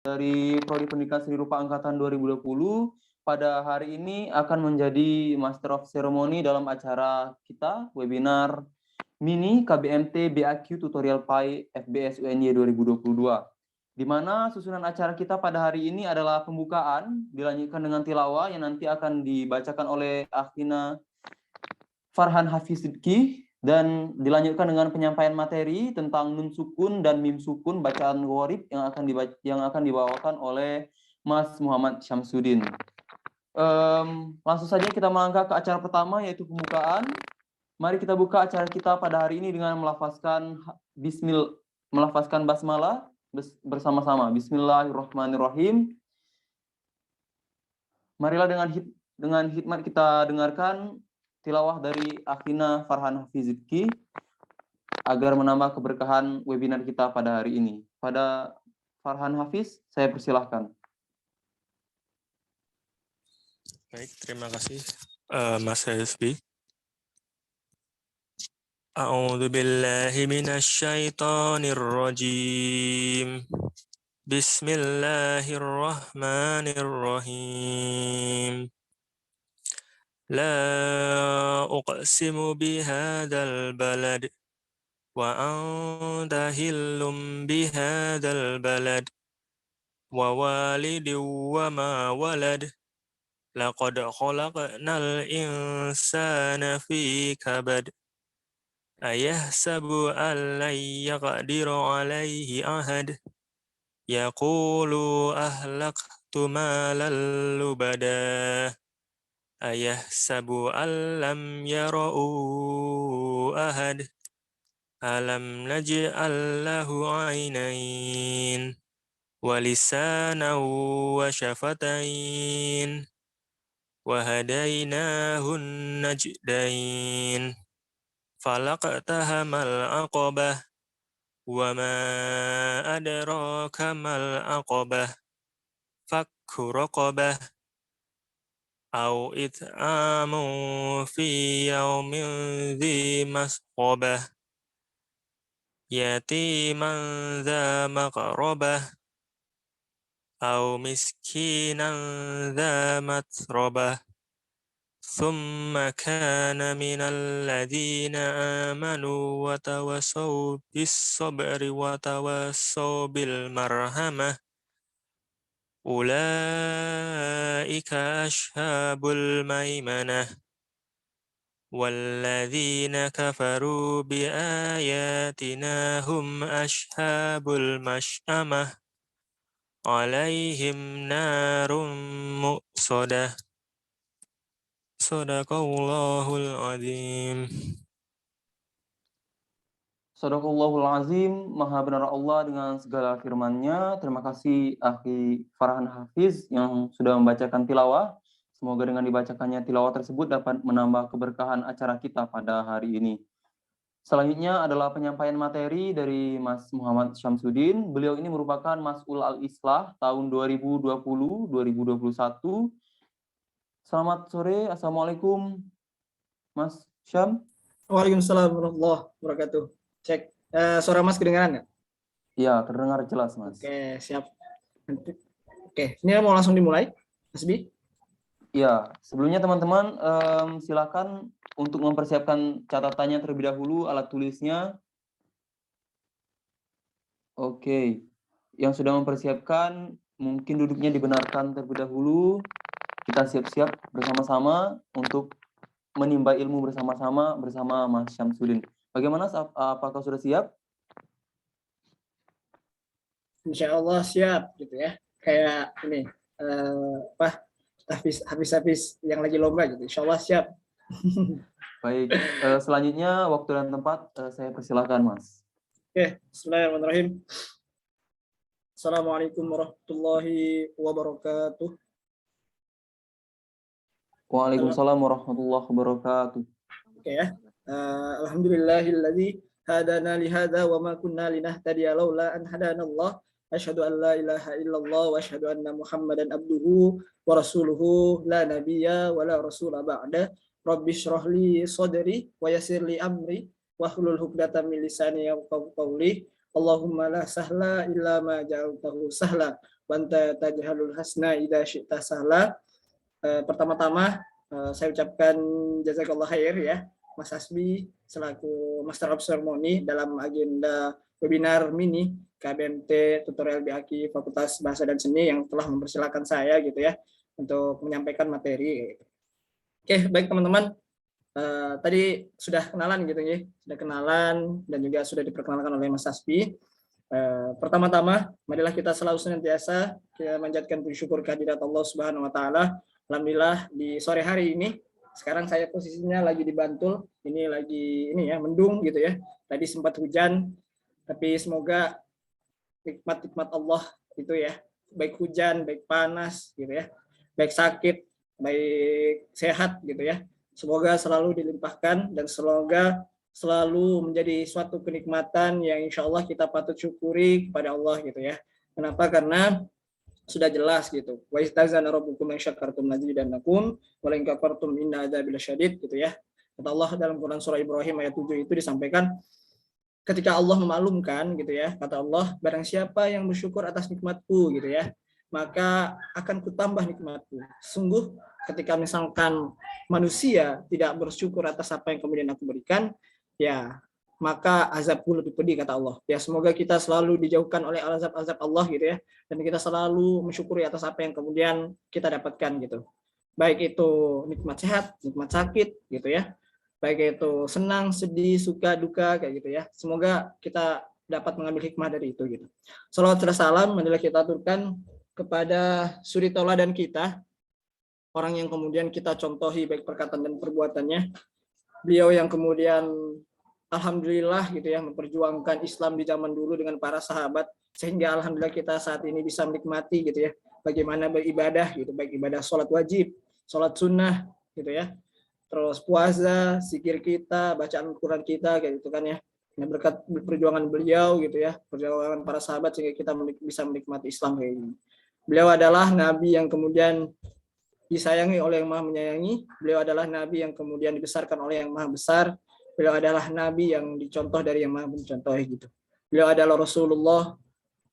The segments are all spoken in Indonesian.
dari Prodi Pendidikan Seni Rupa Angkatan 2020 pada hari ini akan menjadi Master of Ceremony dalam acara kita, webinar mini KBMT BAQ Tutorial PAI FBS UNY 2022. Di mana susunan acara kita pada hari ini adalah pembukaan, dilanjutkan dengan tilawah yang nanti akan dibacakan oleh Akhina Farhan Hafizki, dan dilanjutkan dengan penyampaian materi tentang nun sukun dan mim sukun bacaan gharib yang akan dibawakan oleh Mas Muhammad Syamsuddin. Langsung saja kita melangkah ke acara pertama, yaitu pembukaan. Mari kita buka acara kita pada hari ini dengan melafazkan basmalah bersama-sama. Bismillahirrahmanirrahim. Marilah dengan hikmat kita dengarkan tilawah dari Akhina Farhan Hafizki agar menambah keberkahan webinar kita pada hari ini. Pada Farhan Hafiz, saya persilahkan. Baik, terima kasih Mas Hafizki. A'udzu billahi minasyaitonir rajim. Bismillahirrahmanirrahim. La uqsimu bihadzal balad wa anta hillum bihadzal balad wa walidin wa ma walad laqad khalaqnal insana fi kabad ayahsabu an lan yaqdiru alaihi ahad yaqulu ahlaktu malan lubada ayahsabu an lam yara'u ahad alam naj'al lahu 'ainain wa lisanan wa syafatain wa hadainahun najdain falaqtahamal aqabah wa ma adraka mal aqabah fakku raqabah au it'amu fi yaumin dhi masqabah yatiman dha maqrabah au miskinan dha matrabah thumma kana minal ladhina amanu wa tawassaw bis sabri wa tawassaw bil marhamah ulaika ashabul maimanah walladzina kafaru biayatina hum ashabul mash'amah alaihim narun muqsadah. Sadaqallahul azim. Sadaqallahul azim, maha benar Allah dengan segala firman-Nya. Terima kasih Akhi Farhan Hafiz yang sudah membacakan tilawah. Semoga dengan dibacakannya tilawah tersebut dapat menambah keberkahan acara kita pada hari ini. Selanjutnya adalah penyampaian materi dari Mas Muhammad Syamsuddin. Beliau ini merupakan Mas'ul Al-Islah tahun 2020-2021. Selamat sore, Assalamualaikum Mas Syam. Waalaikumsalam warahmatullahi wabarakatuh. Cek, suara Mas kedengaran nggak? Iya, terdengar jelas, Mas. Oke, siap. Oke, ini mau langsung dimulai, Mas Bi? Iya, sebelumnya teman-teman silakan untuk mempersiapkan catatannya terlebih dahulu, alat tulisnya. Oke, yang sudah mempersiapkan mungkin duduknya dibenarkan terlebih dahulu. Kita siap-siap bersama-sama untuk menimba ilmu bersama-sama bersama Mas Syamsuddin. Bagaimana, apakah sudah siap? Insya Allah siap, gitu ya. Kayak ini, habis yang lagi lomba gitu. Insya Allah siap. Baik, selanjutnya waktu dan tempat saya persilahkan, Mas. Oke, bismillahirrahmanirrahim. Assalamualaikum warahmatullahi wabarakatuh. Waalaikumsalam warahmatullahi wabarakatuh. Oke ya. Alhamdulillahilladzi hadana li hadza wa ma kunna linahtadiya laula an hadanallah. Asyhadu an la ilaha illallah wa asyhadu anna Muhammadan abduhu wa rasuluhu la nabiyya wa la rasula ba'da. Rabbi shrah li sadri wa yassir li amri wa hlul 'uqdatam min lisani yafqahu qawli. Allahumma la sahla illa ma ja'altahu sahla wa anta tajhalul hasna idza syi'ta sahla. Pertama-tama saya ucapkan jazakallah khair ya Mas Hasbi selaku Master of Ceremony dalam agenda webinar mini KBMT Tutorial BAKI Fakultas Bahasa dan Seni yang telah mempersilahkan saya gitu ya untuk menyampaikan materi. Oke, baik teman-teman. Tadi sudah kenalan gitu ya, sudah kenalan dan juga sudah diperkenalkan oleh Mas Hasbi. Pertama-tama, marilah kita selalu senantiasa kita manjatkan puji syukur kehadirat Allah Subhanahu wa taala. Alhamdulillah di sore hari ini sekarang saya posisinya lagi di Bantul. Ini lagi mendung gitu ya. Tadi sempat hujan, tapi semoga nikmat-nikmat Allah itu ya, baik hujan, baik panas gitu ya, baik sakit, baik sehat gitu ya. Semoga selalu dilimpahkan dan semoga selalu menjadi suatu kenikmatan yang insya Allah kita patut syukuri kepada Allah gitu ya. Kenapa? Karena sudah jelas gitu. Wa istazana rabbukum in syakartum lazidannakum wa in kafartum inna adzabil syadid gitu ya. Kata Allah dalam Quran surah Ibrahim ayat 7 itu disampaikan ketika Allah memaklumkan gitu ya, kata Allah, barang siapa yang bersyukur atas nikmatku gitu ya, maka akan kutambah nikmatku. Sungguh ketika misalkan manusia tidak bersyukur atas apa yang kemudian aku berikan, ya maka azabku lebih pedih kata Allah. Ya semoga kita selalu dijauhkan oleh azab-azab Allah gitu ya, dan kita selalu mensyukuri atas apa yang kemudian kita dapatkan gitu. Baik itu nikmat sehat, nikmat sakit gitu ya. Baik itu senang, sedih, suka, duka kayak gitu ya. Semoga kita dapat mengambil hikmah dari itu gitu. Salawat serta salam adalah kita aturkan kepada suri tauladan kita, orang yang kemudian kita contohi baik perkataan dan perbuatannya. Beliau yang kemudian alhamdulillah gitu ya memperjuangkan Islam di zaman dulu dengan para sahabat sehingga alhamdulillah kita saat ini bisa menikmati gitu ya bagaimana beribadah gitu, baik ibadah sholat wajib, sholat sunnah gitu ya, terus puasa, zikir kita, bacaan Al-Quran kita kayak gitu kan ya. Nah, berkat perjuangan beliau gitu ya, perjuangan para sahabat sehingga kita bisa menikmati Islam kayak gini. Beliau adalah nabi yang kemudian disayangi oleh yang Maha menyayangi, beliau adalah nabi yang kemudian dibesarkan oleh yang Maha besar, beliau adalah nabi yang dicontoh dari yang Maha mencontohi gitu. Beliau adalah Rasulullah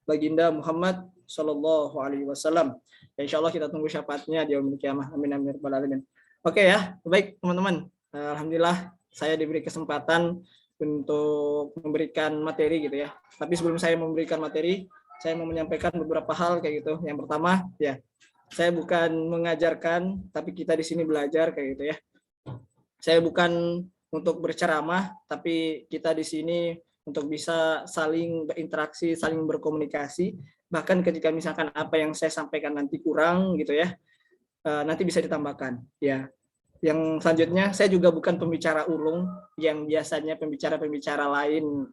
baginda Muhammad sallallahu alaihi wasallam. Ya, insyaallah kita tunggu syafaatnya di yaumil qiyamah. Amin amin ya rabbal alamin. Oke ya, baik teman-teman. Alhamdulillah saya diberi kesempatan untuk memberikan materi gitu ya. Tapi sebelum saya memberikan materi, saya mau menyampaikan beberapa hal kayak gitu. Yang pertama, ya, saya bukan mengajarkan, tapi kita di sini belajar kayak gitu ya. Saya bukan untuk berceramah, tapi kita di sini untuk bisa saling berinteraksi, saling berkomunikasi. Bahkan ketika misalkan apa yang saya sampaikan nanti kurang gitu ya, nanti bisa ditambahkan ya. Yang selanjutnya saya juga bukan pembicara ulung yang biasanya pembicara-pembicara lain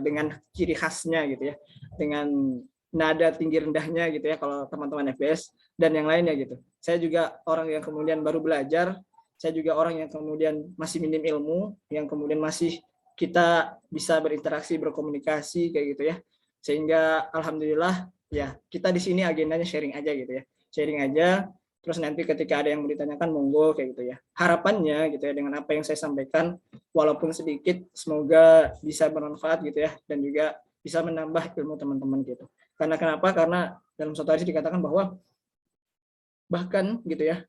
dengan ciri khasnya gitu ya, dengan nada tinggi rendahnya gitu ya kalau teman-teman FBS dan yang lainnya gitu. Saya juga orang yang kemudian baru belajar, saya juga orang yang kemudian masih minim ilmu, yang kemudian masih kita bisa berinteraksi, berkomunikasi kayak gitu ya. Sehingga alhamdulillah ya kita di sini agendanya sharing aja gitu ya. Sharing aja. Terus nanti ketika ada yang mau ditanyakan monggo kayak gitu ya. Harapannya gitu ya dengan apa yang saya sampaikan walaupun sedikit semoga bisa bermanfaat gitu ya dan juga bisa menambah ilmu teman-teman gitu. Karena kenapa? Karena dalam suatu hadis dikatakan bahwa bahkan gitu ya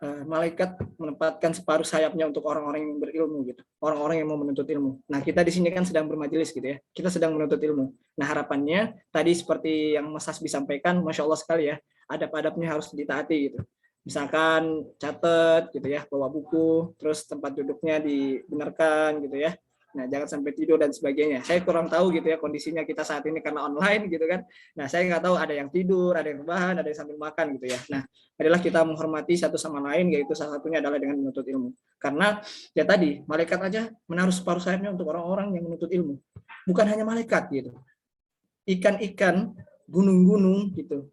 malaikat menempatkan separuh sayapnya untuk orang-orang yang berilmu gitu. Orang-orang yang mau menuntut ilmu. Nah, kita di sini kan sedang bermajelis gitu ya. Kita sedang menuntut ilmu. Nah, harapannya tadi seperti yang Mas Hasbi sampaikan, Masya Allah sekali ya, adab-adabnya harus ditaati gitu. Misalkan catat gitu ya, bawa buku, terus tempat duduknya dibenarkan gitu ya. Nah, jangan sampai tidur dan sebagainya. Saya kurang tahu gitu ya kondisinya kita saat ini karena online gitu kan. Nah, saya nggak tahu ada yang tidur, ada yang rebahan, ada yang sambil makan gitu ya. Nah, adalah kita menghormati satu sama lain, yaitu salah satunya adalah dengan menuntut ilmu. Karena ya tadi, malaikat aja menaruh separuh sayapnya untuk orang-orang yang menuntut ilmu. Bukan hanya malaikat gitu. Ikan-ikan, gunung-gunung gitu,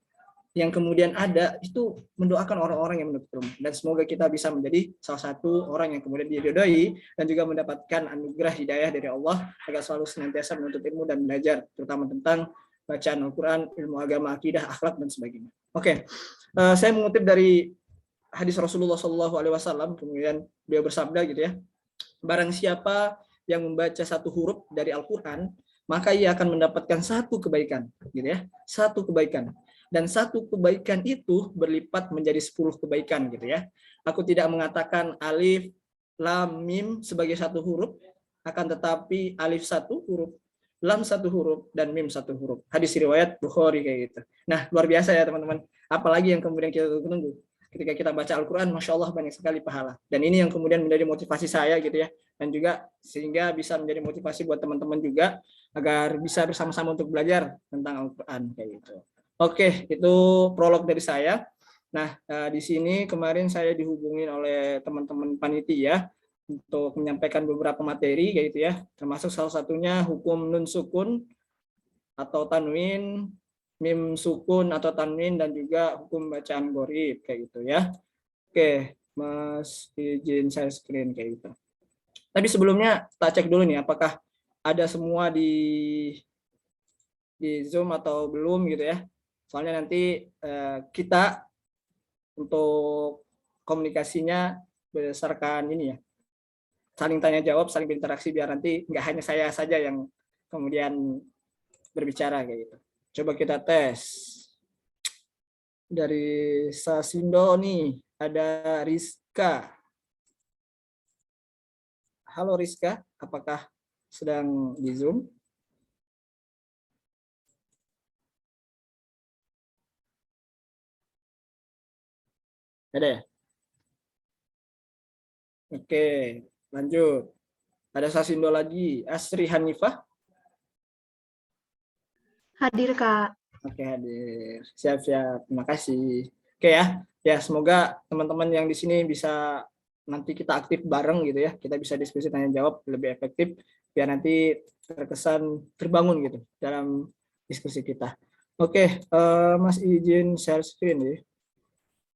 yang kemudian ada itu mendoakan orang-orang yang menuntut ilmu. Dan semoga kita bisa menjadi salah satu orang yang kemudian diridhoi dan juga mendapatkan anugerah hidayah dari Allah agar selalu senantiasa menuntut ilmu dan belajar, terutama tentang bacaan Al-Quran, ilmu agama, akidah, akhlak, dan sebagainya. Oke, saya mengutip dari hadis Rasulullah SAW, kemudian beliau bersabda gitu ya, barang siapa yang membaca satu huruf dari Al-Quran, maka ia akan mendapatkan satu kebaikan, gitu ya, satu kebaikan. dan satu kebaikan itu berlipat menjadi 10 kebaikan gitu ya. Aku tidak mengatakan alif, lam, mim sebagai satu huruf, akan tetapi alif satu huruf, lam satu huruf, dan mim satu huruf. Hadis riwayat Bukhari kayak gitu. Nah, luar biasa ya teman-teman. Apalagi yang kemudian kita tunggu. Ketika kita baca Al-Quran, Masya Allah banyak sekali pahala. Dan ini yang kemudian menjadi motivasi saya gitu ya. Dan juga sehingga bisa menjadi motivasi buat teman-teman juga agar bisa bersama-sama untuk belajar tentang Al-Quran kayak gitu. Oke, itu prolog dari saya. Nah, di sini kemarin saya dihubungin oleh teman-teman panitia untuk menyampaikan beberapa materi kayak gitu ya. Termasuk salah satunya hukum nun sukun atau tanwin, mim sukun atau tanwin, dan juga hukum bacaan gharib kayak gitu ya. Oke, Mas izin share screen kayak gitu. Tapi sebelumnya kita cek dulu nih apakah ada semua di Zoom atau belum gitu ya. Soalnya nanti kita untuk komunikasinya berdasarkan ini ya, saling tanya jawab, saling berinteraksi, biar nanti nggak hanya saya saja yang kemudian berbicara kayak gitu. Coba kita tes. Dari Sasindo nih, ada Rizka. Halo Rizka, apakah sedang di Zoom? Ada ya? Oke, lanjut. Ada Sasindo lagi, Asri Hanifah. Hadir, Kak. Oke, hadir. Siap-siap. Terima kasih. Oke ya. Ya, semoga teman-teman yang di sini bisa nanti kita aktif bareng gitu ya. Kita bisa diskusi tanya jawab lebih efektif biar nanti terkesan terbangun gitu dalam diskusi kita. Oke, Mas izin share screen ya.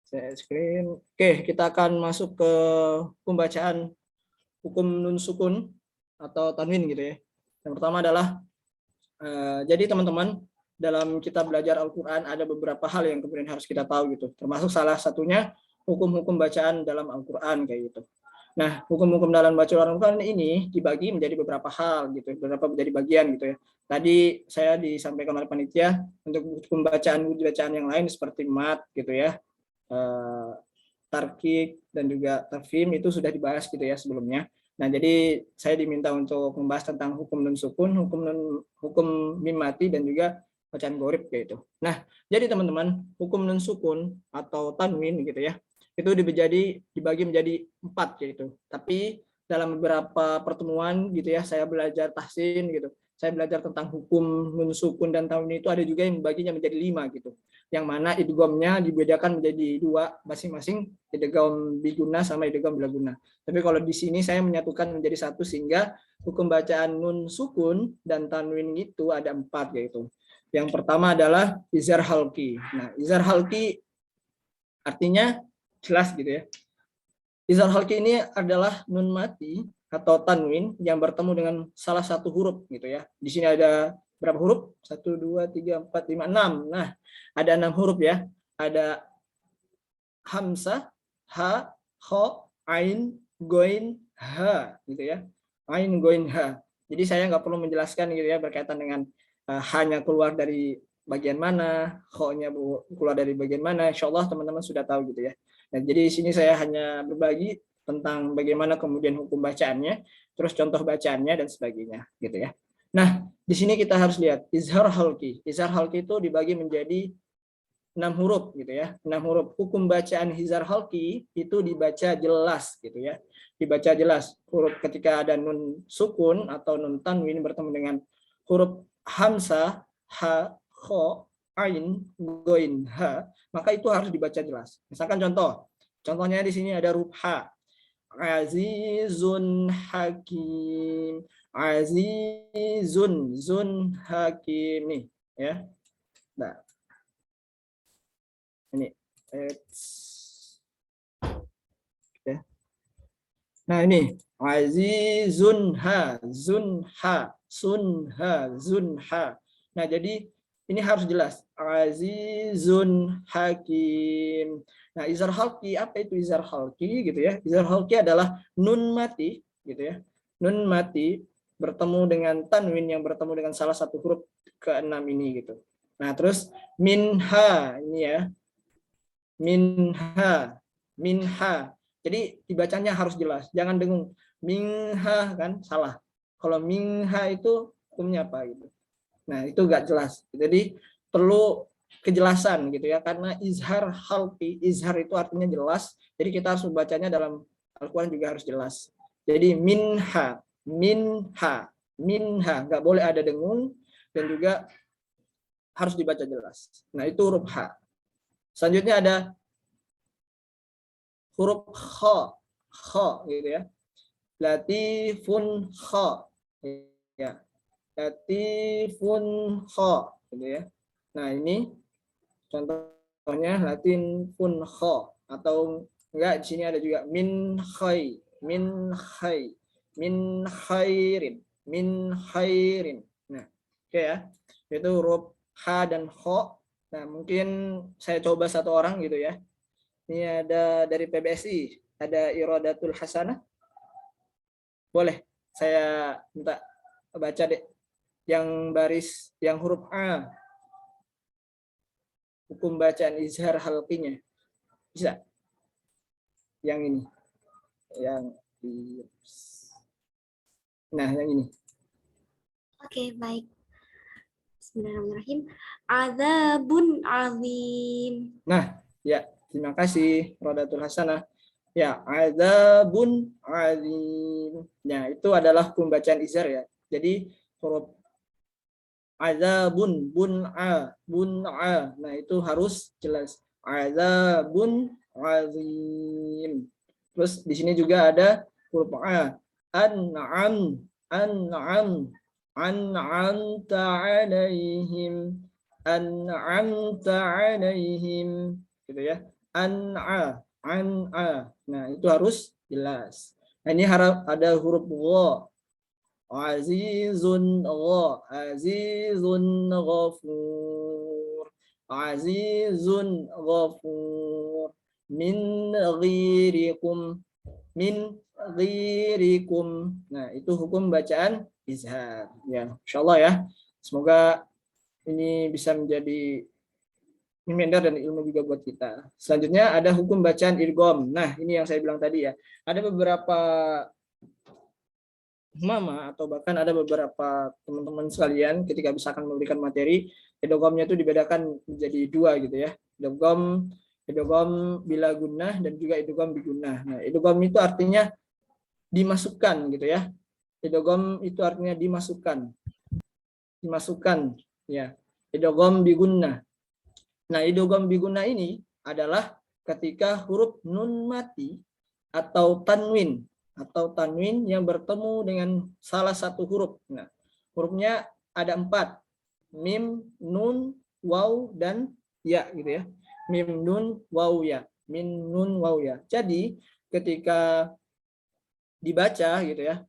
Share screen. Oke, kita akan masuk ke pembacaan hukum nun sukun atau tanwin gitu ya. Yang pertama adalah jadi teman-teman, dalam kita belajar Al-Quran ada beberapa hal yang kemudian harus kita tahu gitu. Termasuk salah satunya hukum-hukum bacaan dalam Al-Quran kayak gitu. Nah, hukum-hukum dalam bacaan Al-Quran ini dibagi menjadi beberapa hal gitu, beberapa menjadi bagian gitu ya. Tadi saya disampaikan oleh panitia untuk hukum bacaan yang lain seperti mat gitu ya, tarkik dan juga tafhim itu sudah dibahas gitu ya sebelumnya. Nah, jadi saya diminta untuk membahas tentang hukum nun sukun, hukum mim mati, dan juga bacaan gharib kayak itu. Nah, jadi teman-teman, hukum nun sukun atau tanwin gitu ya, itu dibagi menjadi 4 gitu. Tapi dalam beberapa pertemuan gitu ya, saya belajar tahsin gitu. Saya belajar tentang hukum nun sukun dan tanwin itu ada juga yang baginya menjadi 5 gitu. Yang mana idghamnya dibedakan menjadi 2 masing-masing, idgham biguna sama idgham bilaguna. Tapi kalau di sini saya menyatukan menjadi 1 sehingga hukum bacaan nun sukun dan tanwin itu ada 4 yaitu. Yang pertama adalah izhar halqi. Nah, izhar halqi artinya jelas gitu ya. Izhar halqi ini adalah nun mati atau tanwin yang bertemu dengan salah satu huruf gitu ya. Di sini ada berapa huruf? 1, 2, 3, 4, 5, 6. Nah, ada 6 huruf ya. Ada hamzah, ha, kha, ain, goin, ha gitu ya. Ain, goin, ha. Jadi saya nggak perlu menjelaskan gitu ya berkaitan dengan hanya keluar dari bagian mana, kho-nya keluar dari bagian mana. Insya Allah teman-teman sudah tahu gitu ya. Nah, jadi di sini saya hanya berbagi tentang bagaimana kemudian hukum bacaannya, terus contoh bacaannya dan sebagainya gitu ya. Nah, di sini kita harus lihat izhar halqi. Izhar halqi itu dibagi menjadi 6 huruf gitu ya. 6 huruf. Hukum bacaan izhar halqi itu dibaca jelas gitu ya. Dibaca jelas. Huruf ketika ada nun sukun atau nun tanwin bertemu dengan huruf hamzah, ha, kho, ain, goin, ha, maka itu harus dibaca jelas. Misalkan contohnya di sini ada huruf ha, azizun hakim, azizun, zun hakim nih, ya. Nah, ini, ya. Nah ini azizun ha, zun ha, sun ha, zun ha. Nah jadi ini harus jelas. Azizun hakim. Nah izhar halqi, apa itu izhar halqi gitu ya? Izhar halqi adalah nun mati gitu ya. Nun mati bertemu dengan tanwin yang bertemu dengan salah satu huruf ke-6 ini gitu. Nah, terus minha ini ya. Minha. Jadi dibacanya harus jelas. Jangan dengung. Minha kan salah. Kalau minha itu hukumnya apa gitu. Nah, itu enggak jelas. Jadi perlu kejelasan gitu ya, karena izhar halqi, izhar itu artinya jelas. Jadi kita harus membacanya dalam Al-Qur'an juga harus jelas. Jadi minha, enggak boleh ada dengung dan juga harus dibaca jelas. Nah, itu huruf H. Selanjutnya ada huruf kha gitu ya. Latifun kha. Ya. Latifun kha gitu ya. Nah, ini contohnya latifun kha, atau enggak di sini ada juga min khairin. Nah, oke ya. Itu huruf H dan Kha. Nah, mungkin saya coba satu orang gitu ya. Ini ada dari PBSI, ada Iradatul Hasanah. Boleh saya minta baca deh yang baris yang huruf A. Hukum bacaan izhar halqinya. Bisa? Yang ini. Nah, yang ini. Oke, baik. Bismillahirrahmanirrahim. Adzabun azim. Nah, ya, terima kasih Rodatul Hasanah. Ya, adzabun azim. Nah, itu adalah hukum bacaan izhar ya. Jadi huruf adzabun, bun a. Nah, itu harus jelas. Adzabun azim. Terus di sini juga ada huruf a. An'am. An'amta alaihim. Gitu ya. An'a. Nah, itu harus jelas. Nah, ini harap ada huruf gha. Azizun ghafur. Azizun ghafur. Min ghirikum. Nah, itu hukum bacaan izhar. Ya, insyaallah ya. Semoga ini bisa menjadi remainder dan ilmu juga buat kita. Selanjutnya ada hukum bacaan idgham. Nah, ini yang saya bilang tadi ya. Ada beberapa mama atau bahkan ada beberapa teman-teman sekalian ketika misalkan memberikan materi, idghamnya itu dibedakan menjadi dua gitu ya. Idgham bila gunnah dan juga idgham bi gunnah. Nah, idgham itu artinya dimasukkan gitu ya. Idgham itu artinya dimasukkan ya. Idgham bi gunnah. Nah, idgham bi gunnah ini adalah ketika huruf nun mati atau tanwin yang bertemu dengan salah satu huruf. Nah, hurufnya ada 4. Mim, nun, waw, dan ya gitu ya. Mim, nun, waw, ya. Mim, nun, waw, ya. Jadi, ketika dibaca gitu ya,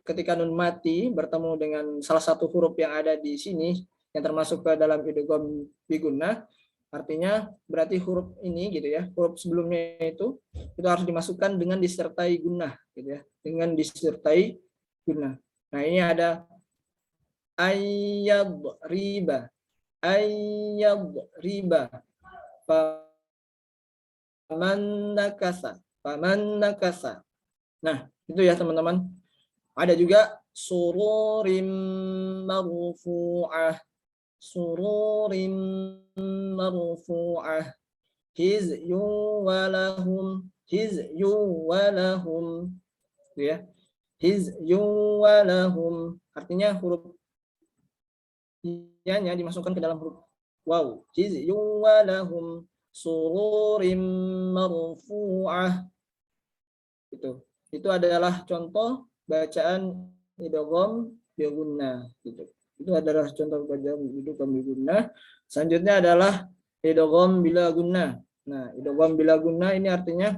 ketika nun mati bertemu dengan salah satu huruf yang ada di sini, yang termasuk ke dalam idgham bi gunnah, artinya berarti huruf ini gitu ya, huruf sebelumnya itu harus dimasukkan dengan disertai gunnah gitu ya, dengan disertai gunnah. Nah, ini ada riba, faman nakasa. Nah, itu ya teman-teman. Ada juga sururim marfu'ah, hizyu walahum, ya. Hizyu walahum artinya huruf nya dimasukkan ke dalam huruf waw. Hizyu walahum sururim marfu'ah. Itu adalah contoh bacaan idgham bi gunnah gitu. Itu adalah contoh bacaan idgham bi gunnah. Selanjutnya adalah idgham bila gunnah. Nah, idgham bila gunnah ini artinya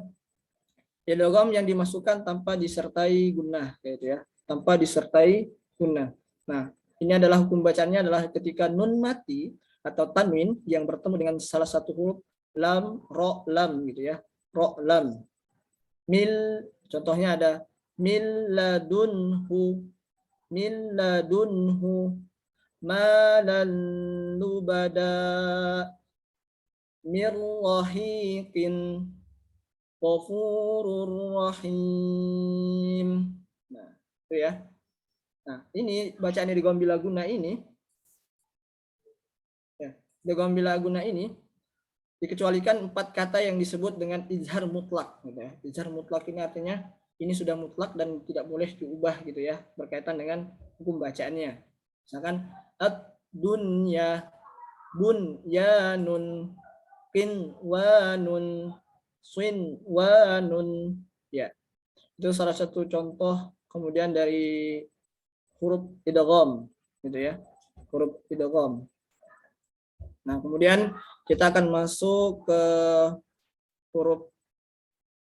idgham yang dimasukkan tanpa disertai gunnah gitu ya. Tanpa disertai gunnah. Nah, ini adalah hukum bacanya adalah ketika nun mati atau tanwin yang bertemu dengan salah satu huruf lam, ro, lam gitu ya. Ro, lam. Contohnya ada min ladunhu malan lubada mir rahiqin ghafurur rahim. Nah, itu ya. Nah, ini bacaan idgham bilaguna ini ya, idgham bilaguna ini dikecualikan 4 kata yang disebut dengan izhar mutlak gitu ya. Izhar mutlak ini artinya ini sudah mutlak dan tidak boleh diubah gitu ya, berkaitan dengan hukum bacaannya. Misalkan ad-dunya bunyanun qinwanun swinwanun ya. Itu salah satu contoh kemudian dari huruf idgham gitu ya. Huruf idgham. Nah, kemudian kita akan masuk ke huruf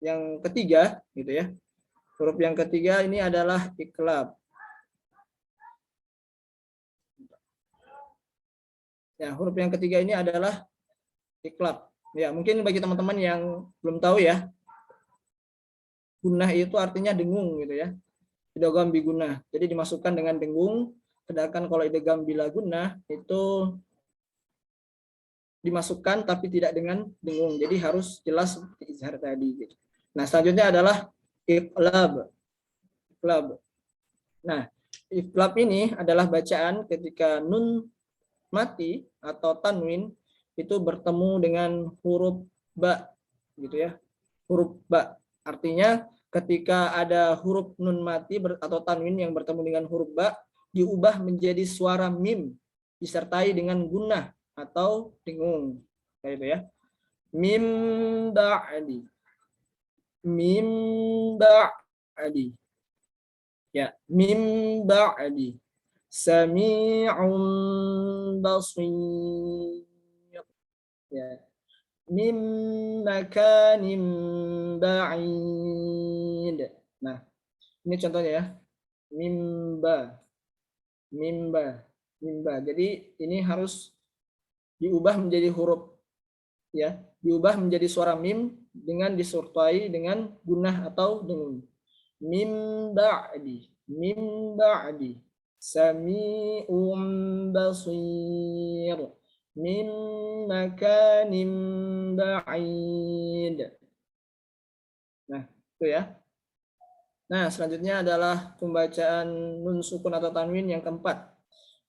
yang ketiga gitu ya. Huruf yang ketiga ini adalah iqlab. Ya, huruf yang ketiga ini adalah iqlab. Ya, mungkin bagi teman-teman yang belum tahu ya, gunnah itu artinya dengung gitu ya. Idgham bi gunnah. Jadi dimasukkan dengan dengung, sedangkan kalau idgham bila gunnah itu dimasukkan tapi tidak dengan dengung. Jadi harus jelas seperti izhar tadi gitu. Nah, selanjutnya adalah iqlab. Iqlab. Nah, iqlab ini adalah bacaan ketika nun mati atau tanwin itu bertemu dengan huruf ba gitu ya. Huruf ba. Artinya ketika ada huruf nun mati atau tanwin yang bertemu dengan huruf ba diubah menjadi suara mim disertai dengan gunnah atau dengung kayak itu ya. Mim ba'di. Mim ba'di. Ya, mim ba'di. Sami'un basir. Ya. Mim makanim ba'id. Nah, ini contohnya ya. Mimba. Mimba. Mimba. Jadi ini harus diubah menjadi huruf ya, diubah menjadi suara mim dengan disertai dengan gunnah atau dengung. Mim ba'di, mim ba'di, sami'un basir, min makanim ba'id. Nah, itu ya. Nah, selanjutnya adalah pembacaan nun sukun atau tanwin yang keempat.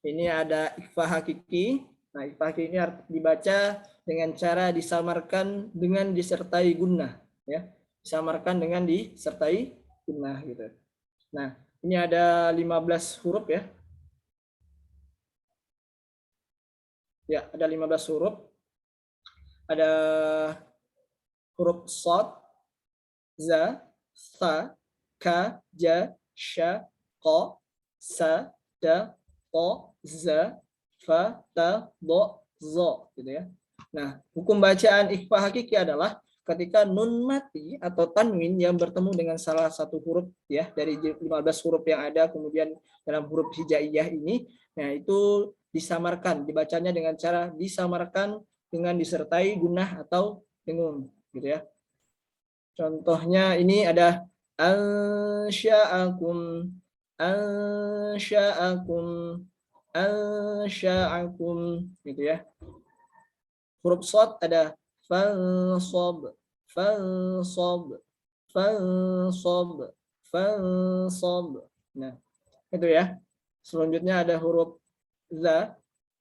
Ini ada ikhfa hakiki. Nah, ikhfa hakiki ini dibaca dengan cara disamarkan dengan disertai gunnah ya. Disamarkan dengan disertai gunnah gitu. Nah, ini ada 15 huruf ya. Ya, ada 15 huruf. Ada huruf shad, za, tha, ka, ja, sha, qa, sa, da, ta, za, fa, ta, do, zo gitu ya. Nah, hukum bacaan ikhfa hakiki adalah ketika nun mati atau tanwin yang bertemu dengan salah satu huruf ya dari 15 huruf yang ada kemudian dalam huruf hijaiyah ini, nah itu disamarkan, dibacanya dengan cara disamarkan dengan disertai gunnah atau dengung gitu ya. Contohnya ini ada ansya'akum, ansya'akum, ansya'akum gitu ya. Huruf shad ada fansab, fansab, fansab, fansab. Nah, itu ya. Selanjutnya ada huruf za,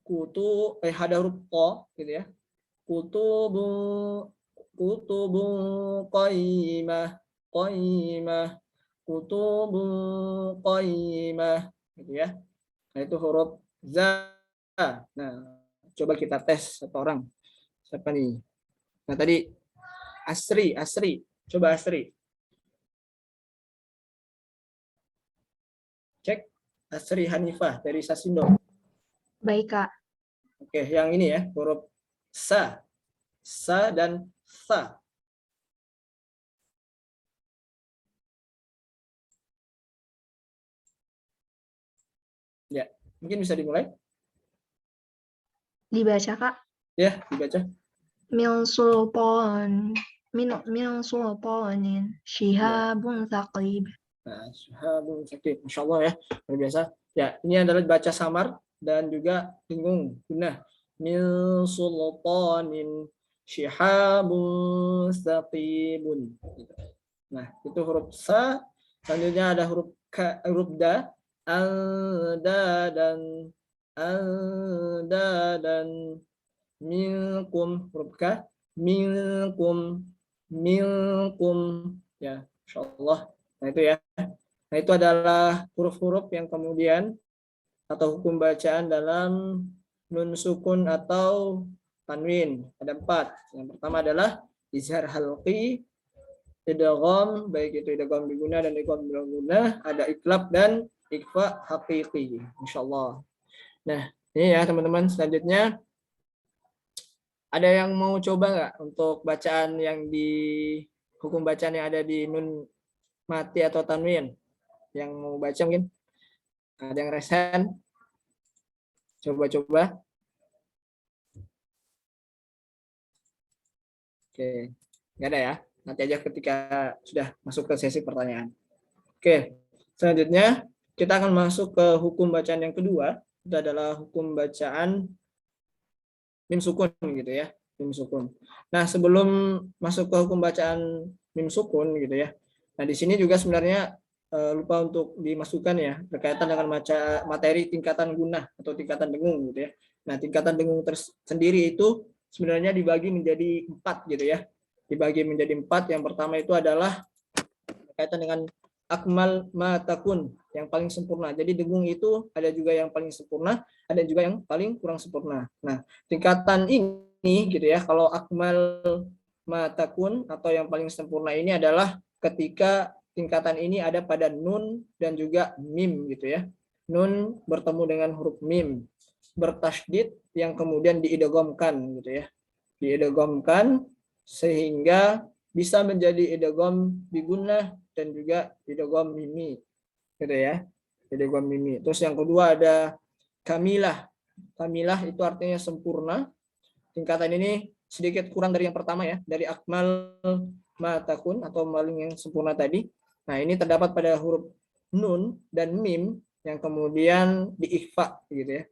ada huruf qa gitu ya. Kutubu, kutubu qayyimah, qayyimah, kutubu qayyimah gitu ya. Nah, itu huruf za. Nah, coba kita tes satu orang. Siapa nih? Nah, tadi Asri, Asri. Coba Asri. Cek Asri Hanifah dari Sasindo. Baik, Kak. Oke, yang ini ya, huruf sa. Sa dan sa. Ya, mungkin bisa dimulai. Dibaca, Kak. Ya, dibaca. Min sultanin syihabun thaqib. Nah, Syihabun Thaqib. Masya Allah ya, luar biasa. Ya, ini adalah baca samar dan juga dengung gunnah. min sultanin syihabun saqibun. Nah, itu huruf sa. Selanjutnya ada huruf ka, huruf da. Dan minkum, huruf ka. Minkum ya, insyaallah. Nah, itu ya. Nah, itu adalah huruf-huruf yang kemudian atau hukum bacaan dalam nun sukun atau tanwin. Ada 4. Yang pertama adalah izhar halqi, idgham, baik itu idgham biguna dan idgham bilguna, ada iklab dan ikhfa haqiqi, insyaallah. Nah, ini ya teman-teman, selanjutnya ada yang mau coba nggak untuk bacaan yang di hukum bacaan yang ada di nun mati atau tanwin? Yang mau baca mungkin? Ada yang resen? Coba-coba. Oke, nggak ada ya? Nanti aja ketika sudah masuk ke sesi pertanyaan. Oke, selanjutnya kita akan masuk ke hukum bacaan yang kedua. Itu adalah hukum bacaan mim sukun gitu ya, mim sukun. Nah, sebelum masuk ke hukum bacaan mim sukun gitu ya. Nah, di sini juga sebenarnya lupa untuk dimasukkan ya, berkaitan dengan materi tingkatan gunah atau tingkatan dengung gitu ya. Nah, tingkatan dengung tersendiri itu sebenarnya dibagi menjadi 4 gitu ya. Dibagi menjadi 4. Yang pertama itu adalah berkaitan dengan akmal ma takun, yang paling sempurna. Jadi dengung itu ada juga yang paling sempurna, ada juga yang paling kurang sempurna. Nah, tingkatan ini gitu ya, kalau akmal ma takun atau yang paling sempurna ini adalah ketika tingkatan ini ada pada nun dan juga mim gitu ya. Nun bertemu dengan huruf mim bertasydid yang kemudian diidghamkan gitu ya. Diidghamkan sehingga bisa menjadi idgham bigunnah dan juga idgham mimi gitu ya. Idgham mimi. Terus yang kedua ada kamilah. Kamilah itu artinya sempurna. Tingkatan ini sedikit kurang dari yang pertama ya, dari akmal ma takun atau paling yang sempurna tadi. Nah, ini terdapat pada huruf nun dan mim yang kemudian diikhfa gitu ya.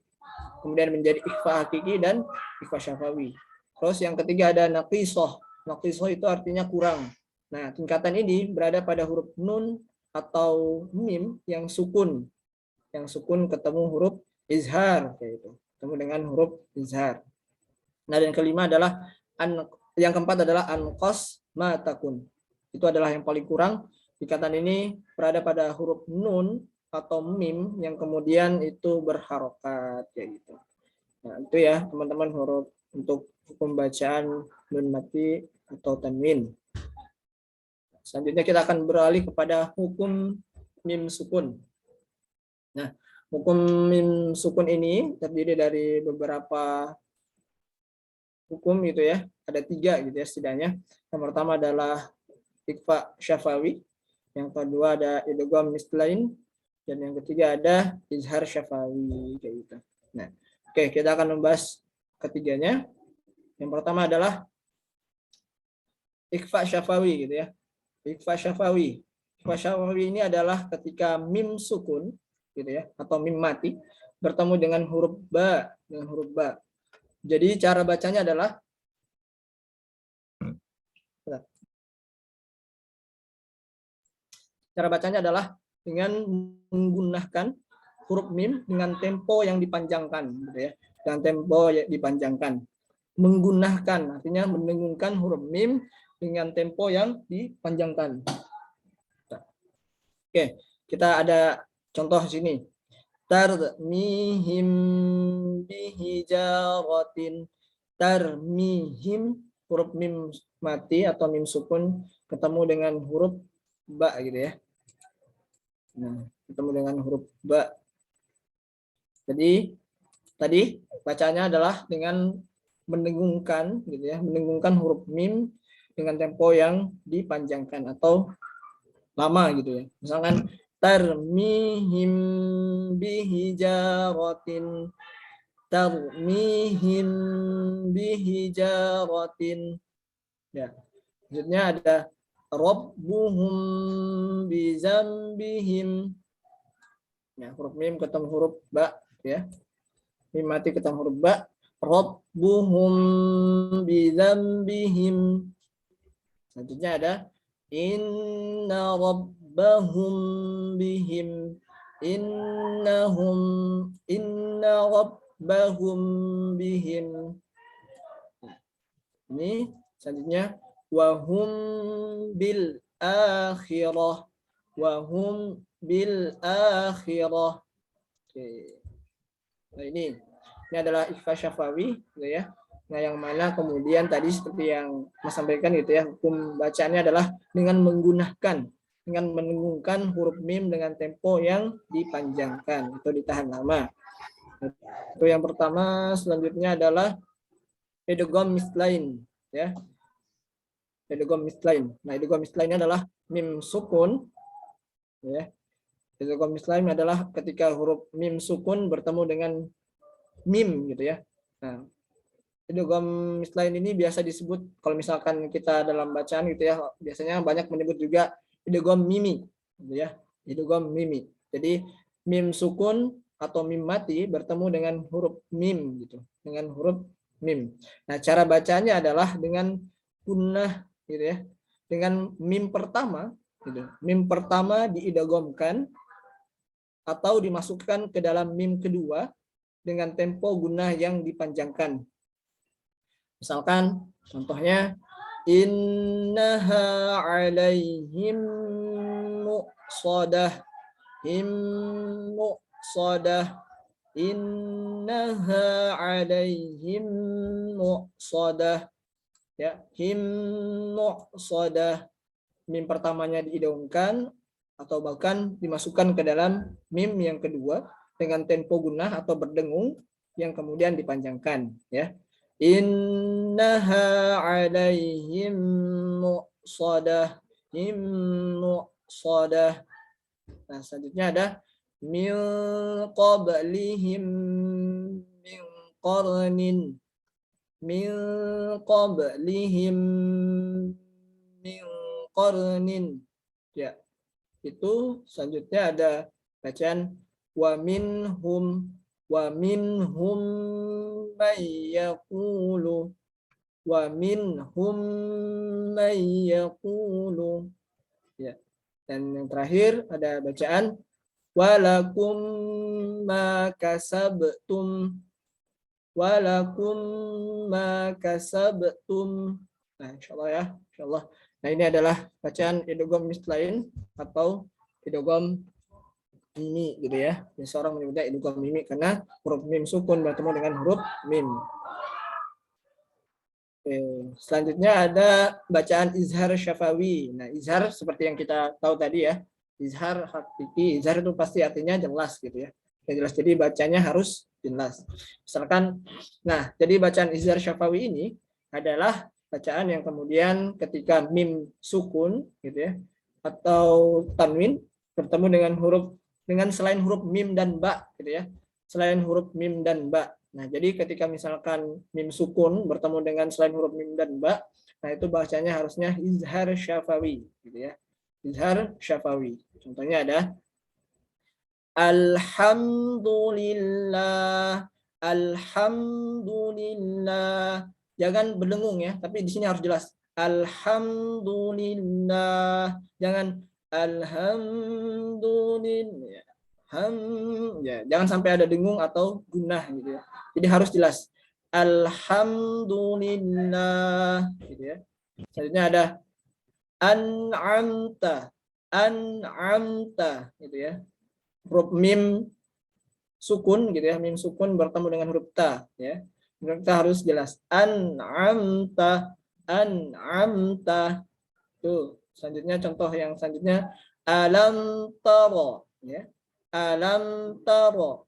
Kemudian menjadi ikhfa hakiki dan ikhfa syafawi. Terus yang ketiga ada naqisah. Naqisah itu artinya kurang. Nah, tingkatan ini berada pada huruf nun atau mim yang sukun. Yang sukun ketemu huruf izhar kayak itu. Ketemu dengan huruf izhar. Nah, dan kelima adalah yang keempat adalah anqas ma takun. Itu adalah yang paling kurang. Tingkatan ini berada pada huruf nun atau mim yang kemudian itu berharokat kayak gitu. Nah, itu ya teman-teman huruf untuk hukum bacaan nun mati atau tanwin. Selanjutnya kita akan beralih kepada hukum mim sukun. Nah, hukum mim sukun ini terdiri dari beberapa hukum gitu ya. Ada 3 gitu ya setidaknya. Yang pertama adalah ikhfa syafawi, yang kedua ada idgham mislain, dan yang ketiga ada izhar syafawi kayak gitu. Nah, oke, kita akan membahas ketiganya. Yang pertama adalah ikhfa syafawi gitu ya. Ikhfa syafawi. Ikhfa syafawi ini adalah ketika mim sukun gitu ya atau mim mati bertemu dengan huruf ba, Jadi cara bacanya adalah dengan menggunakan huruf mim dengan tempo yang dipanjangkan gitu ya. Dengan tempo yang dipanjangkan. Menggunakan artinya mendengungkan huruf mim dengan tempo yang dipanjangkan. Oke, kita ada contoh sini. Tarmihim bihijaratin. Tarmihim, huruf mim mati atau mim sukun ketemu dengan huruf ba gitu ya. Nah, ketemu dengan huruf ba. Jadi tadi bacanya adalah dengan mendengungkan gitu ya, mendengungkan huruf mim dengan tempo yang dipanjangkan atau lama gitu ya. Misalkan tarmihim bihijaratin, tarmihim bihijaratin. Ya. Maksudnya ada rabbuhum bizambihim. Ya, huruf mim ketemu huruf ba ya. Mim mati ketemu huruf ba. Rabbuhum bidzambihim. Selanjutnya ada inna rabbahum bihim. Inna rabbahum bihim. Ini selanjutnya wahum bil akhirah. Wahum bil akhirah. Oke. Nah, ini adalah ikhfa syafawi gitu ya. Nah, yang mana kemudian tadi seperti yang Mas sampaikan gitu ya, hukum bacaannya adalah dengan mendengungkan huruf mim dengan tempo yang dipanjangkan atau ditahan lama. Itu yang pertama. Selanjutnya adalah idgham mislain ya. Idgham mislain. Nah, idgham mislain adalah mim sukun ya. Idgham mislain adalah ketika huruf mim sukun bertemu dengan mim gitu ya. Nah, idgham mislain ini biasa disebut kalau misalkan kita dalam bacaan gitu ya, biasanya banyak menyebut juga idgham mimi gitu ya. Idgham mimi. Jadi mim sukun atau mim mati bertemu dengan huruf mim gitu, dengan huruf mim. Nah, cara bacanya adalah dengan gunnah gitu ya. Dengan mim pertama gitu. Mim pertama diidghamkan atau dimasukkan ke dalam mim kedua dengan tempo gunnah yang dipanjangkan. Misalkan contohnya innaha alaihim muqsadah. Muqsadah. Innaha alaihim muqsadah. Ya, him muqsadah. Mim pertamanya diidghamkan atau bahkan dimasukkan ke dalam mim yang kedua dengan tempo gunnah atau berdengung yang kemudian dipanjangkan ya. Innaha alaihim muqsadah. Him muqsadah. Nah, selanjutnya ada min qablihim min qarnin. Min qablihim min qarnin. Ya. Itu selanjutnya ada bacaan wa minhum may yaqulu ya. Dan yang terakhir ada bacaan walakum ma kasabtum nah insyaallah ya, insyaallah. Nah, ini adalah bacaan idgham mislain atau idgham mimi gitu ya. Biasa orang menyebutnya idgham mimi karena huruf mim sukun bertemu dengan huruf mim. Oke, selanjutnya ada bacaan izhar syafawi. Nah, izhar seperti yang kita tahu tadi ya. Izhar hakiki, izhar itu pasti artinya jelas gitu ya. Yang jelas, jadi bacanya harus jelas. Misalkan, nah, jadi bacaan izhar syafawi ini adalah bacaan yang kemudian ketika mim sukun gitu ya atau tanwin bertemu dengan selain huruf mim dan ba gitu ya. Selain huruf mim dan ba. Nah, jadi ketika misalkan mim sukun bertemu dengan selain huruf mim dan ba, nah itu bacanya harusnya izhar syafawi gitu ya. Izhar syafawi. Contohnya ada alhamdulillah. Jangan berdengung ya, tapi di sini harus jelas. Alhamdulillah. Jangan alhamdulillah. Ya, jangan sampai ada dengung atau gunnah gitu ya. Jadi harus jelas. Alhamdulillah gitu ya. Selanjutnya ada an'amta gitu ya. Huruf mim sukun gitu ya. Mim sukun bertemu dengan huruf ta ya. Kita harus jelas. An'amta. Tuh, selanjutnya contoh yang selanjutnya alam tara ya. Alam tara.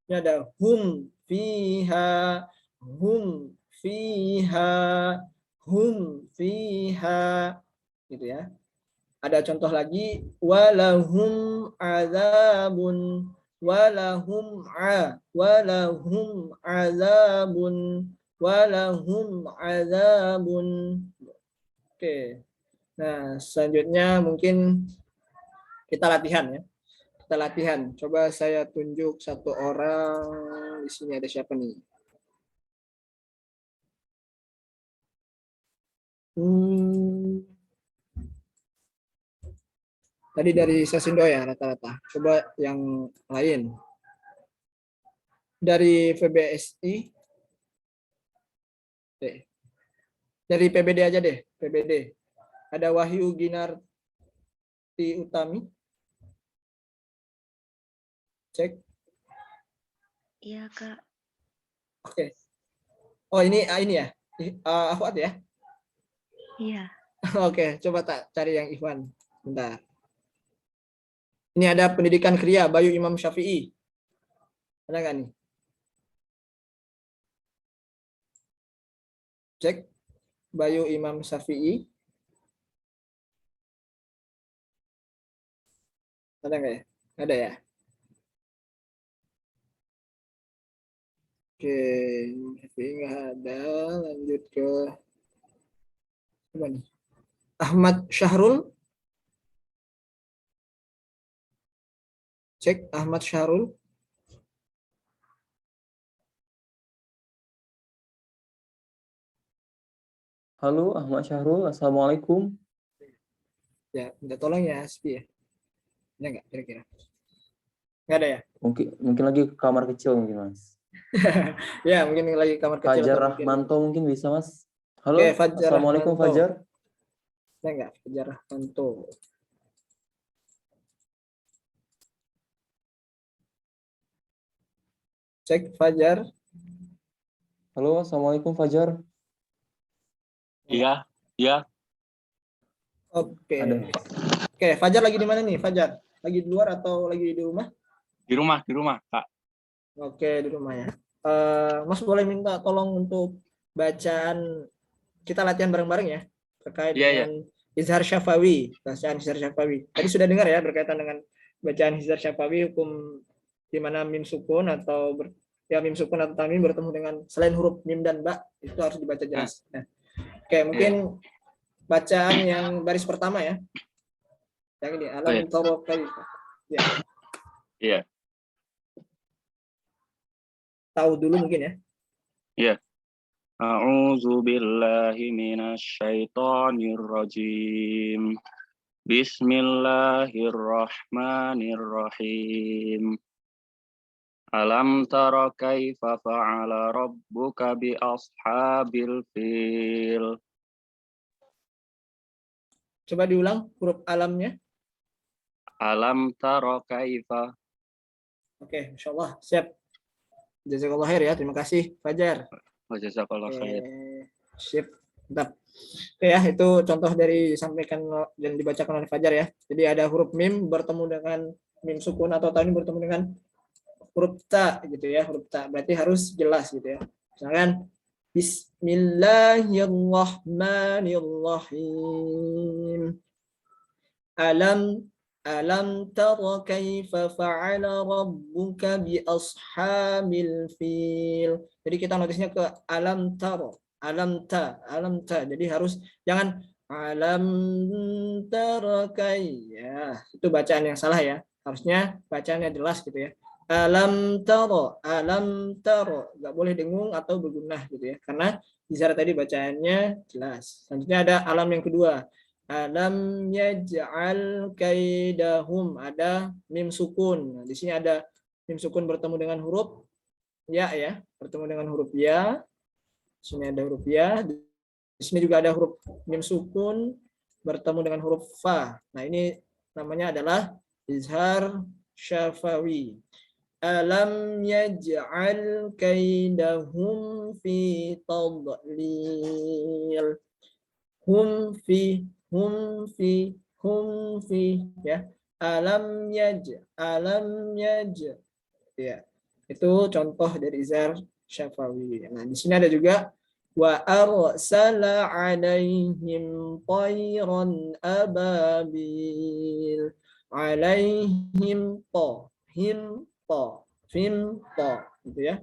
Ini ada hum fiha gitu ya. Ada contoh lagi walahum azabun Oke. Nah, selanjutnya mungkin kita latihan ya. Kita kita latihan. Coba saya tunjuk satu orang. Di sini ada siapa nih? Tadi dari Sasindo ya rata-rata. Coba yang lain. Dari VBSI. Dari PBD aja deh. PBD. Ada Wahyu Ginarti Utami. Cek. Iya, Kak. Oke. Oh ini ya. Afwan ya. Iya. Oke, coba tak cari yang Ikhwan. Bentar. Ini ada pendidikan kriya Bayu Imam Syafi'i. Ada nggak nih? Cek Bayu Imam Syafi'i. Ada nggak ya? Ada ya? Oke, Syafi'i nggak ada. Lanjut ke apa nih? Ahmad Syahrul. Cek Ahmad Syahrul. Halo Ahmad Syahrul, Assalamualaikum. Ya, minta tolong ya, Aspi ya. Ada nggak kira-kira? Nggak ada ya? Mungkin lagi ke kamar kecil mungkin Mas. Ya, mungkin lagi kamar kecil. Fajar atau mungkin- Rahmanto mungkin bisa Mas. Halo, Oke, Fajar Assalamualaikum Rahmanto. Fajar. Ada nggak Fajar Rahmanto? Cek Fajar. Halo, Assalamualaikum Fajar. Iya, iya. Oke. Ada. Oke, Fajar lagi di mana nih? Fajar lagi di luar atau lagi di rumah? Di rumah, Kak. Oke, di rumah ya. Mas boleh minta tolong untuk bacaan, kita latihan bareng-bareng ya terkait Iya, dengan Izhar Syafawi, bacaan Izhar Syafawi. Tadi sudah dengar ya berkaitan dengan bacaan Izhar Syafawi, hukum di mana mim sukun atau mim sukun atau tanwin bertemu dengan selain huruf mim dan ba itu harus dibaca jelas. Nah, oke, mungkin bacaan yang baris pertama ya. Yang ini alam tara kaifa. Ya. Iya. Tahu dulu mungkin ya. Iya. A'udzu billahi minasyaitonir rajim. Bismillahirrahmanirrahim. Alam tara kaifa fa'ala rabbuka bi ashabil fil. Coba diulang huruf alamnya. Alam tara kaifa. Oke, Masya Allah. Siap. Jazakallah khair ya. Terima kasih, Fajar. Jazakallahu khair. Sip. Mantap. Oke ya, itu contoh dari disampaikan dan dibacakan oleh Fajar ya. Jadi ada huruf mim bertemu dengan mim sukun atau tanwin bertemu dengan huruf ta gitu ya, huruf ta. Berarti harus jelas gitu ya. Misalkan Bismillahirrahmanirrahim. Alam tara kaifa fa'ala rabbuka bi ashabil fil. Jadi kita notisnya ke alam tara, alam ta. Jadi harus jangan alam tara ya. Itu bacaan yang salah ya. Harusnya bacaannya jelas gitu ya. Alam tara, nggak boleh dengung atau bergunah gitu ya. Karena di sana tadi bacaannya jelas. Selanjutnya ada alam yang kedua. Alam yaj'al kaidahum, ada mim sukun. Nah, di sini ada mim sukun bertemu dengan huruf ya, bertemu dengan huruf ya. Di sini ada huruf ya. Di sini juga ada huruf mim sukun bertemu dengan huruf fa. Nah, ini namanya adalah izhar syafawi. Alam yaj'al kaidahum fi tadlil. Hum fi ya. Alam yaj ya. Itu contoh dari izhar syafawi. Nah, di sini ada juga wa arsala alaihim tayran ababil. Alaihim fim gitu ya.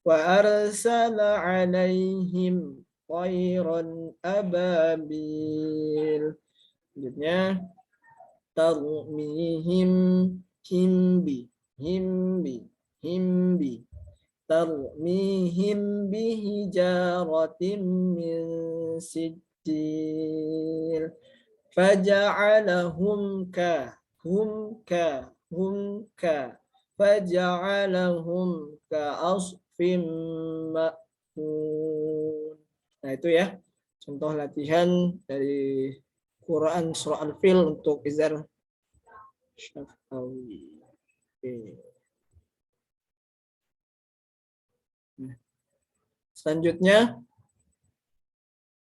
Wa arsala alaihim tayran ababil. Selanjutnya tarmihim himbi, himbi. Tarmihim bihijaratin min sijil. Faja'alahum faja'alahum ka'asfim ma'kun. Nah itu ya contoh latihan dari Quran surah Al-Fil untuk Izar Syafawi. Selanjutnya,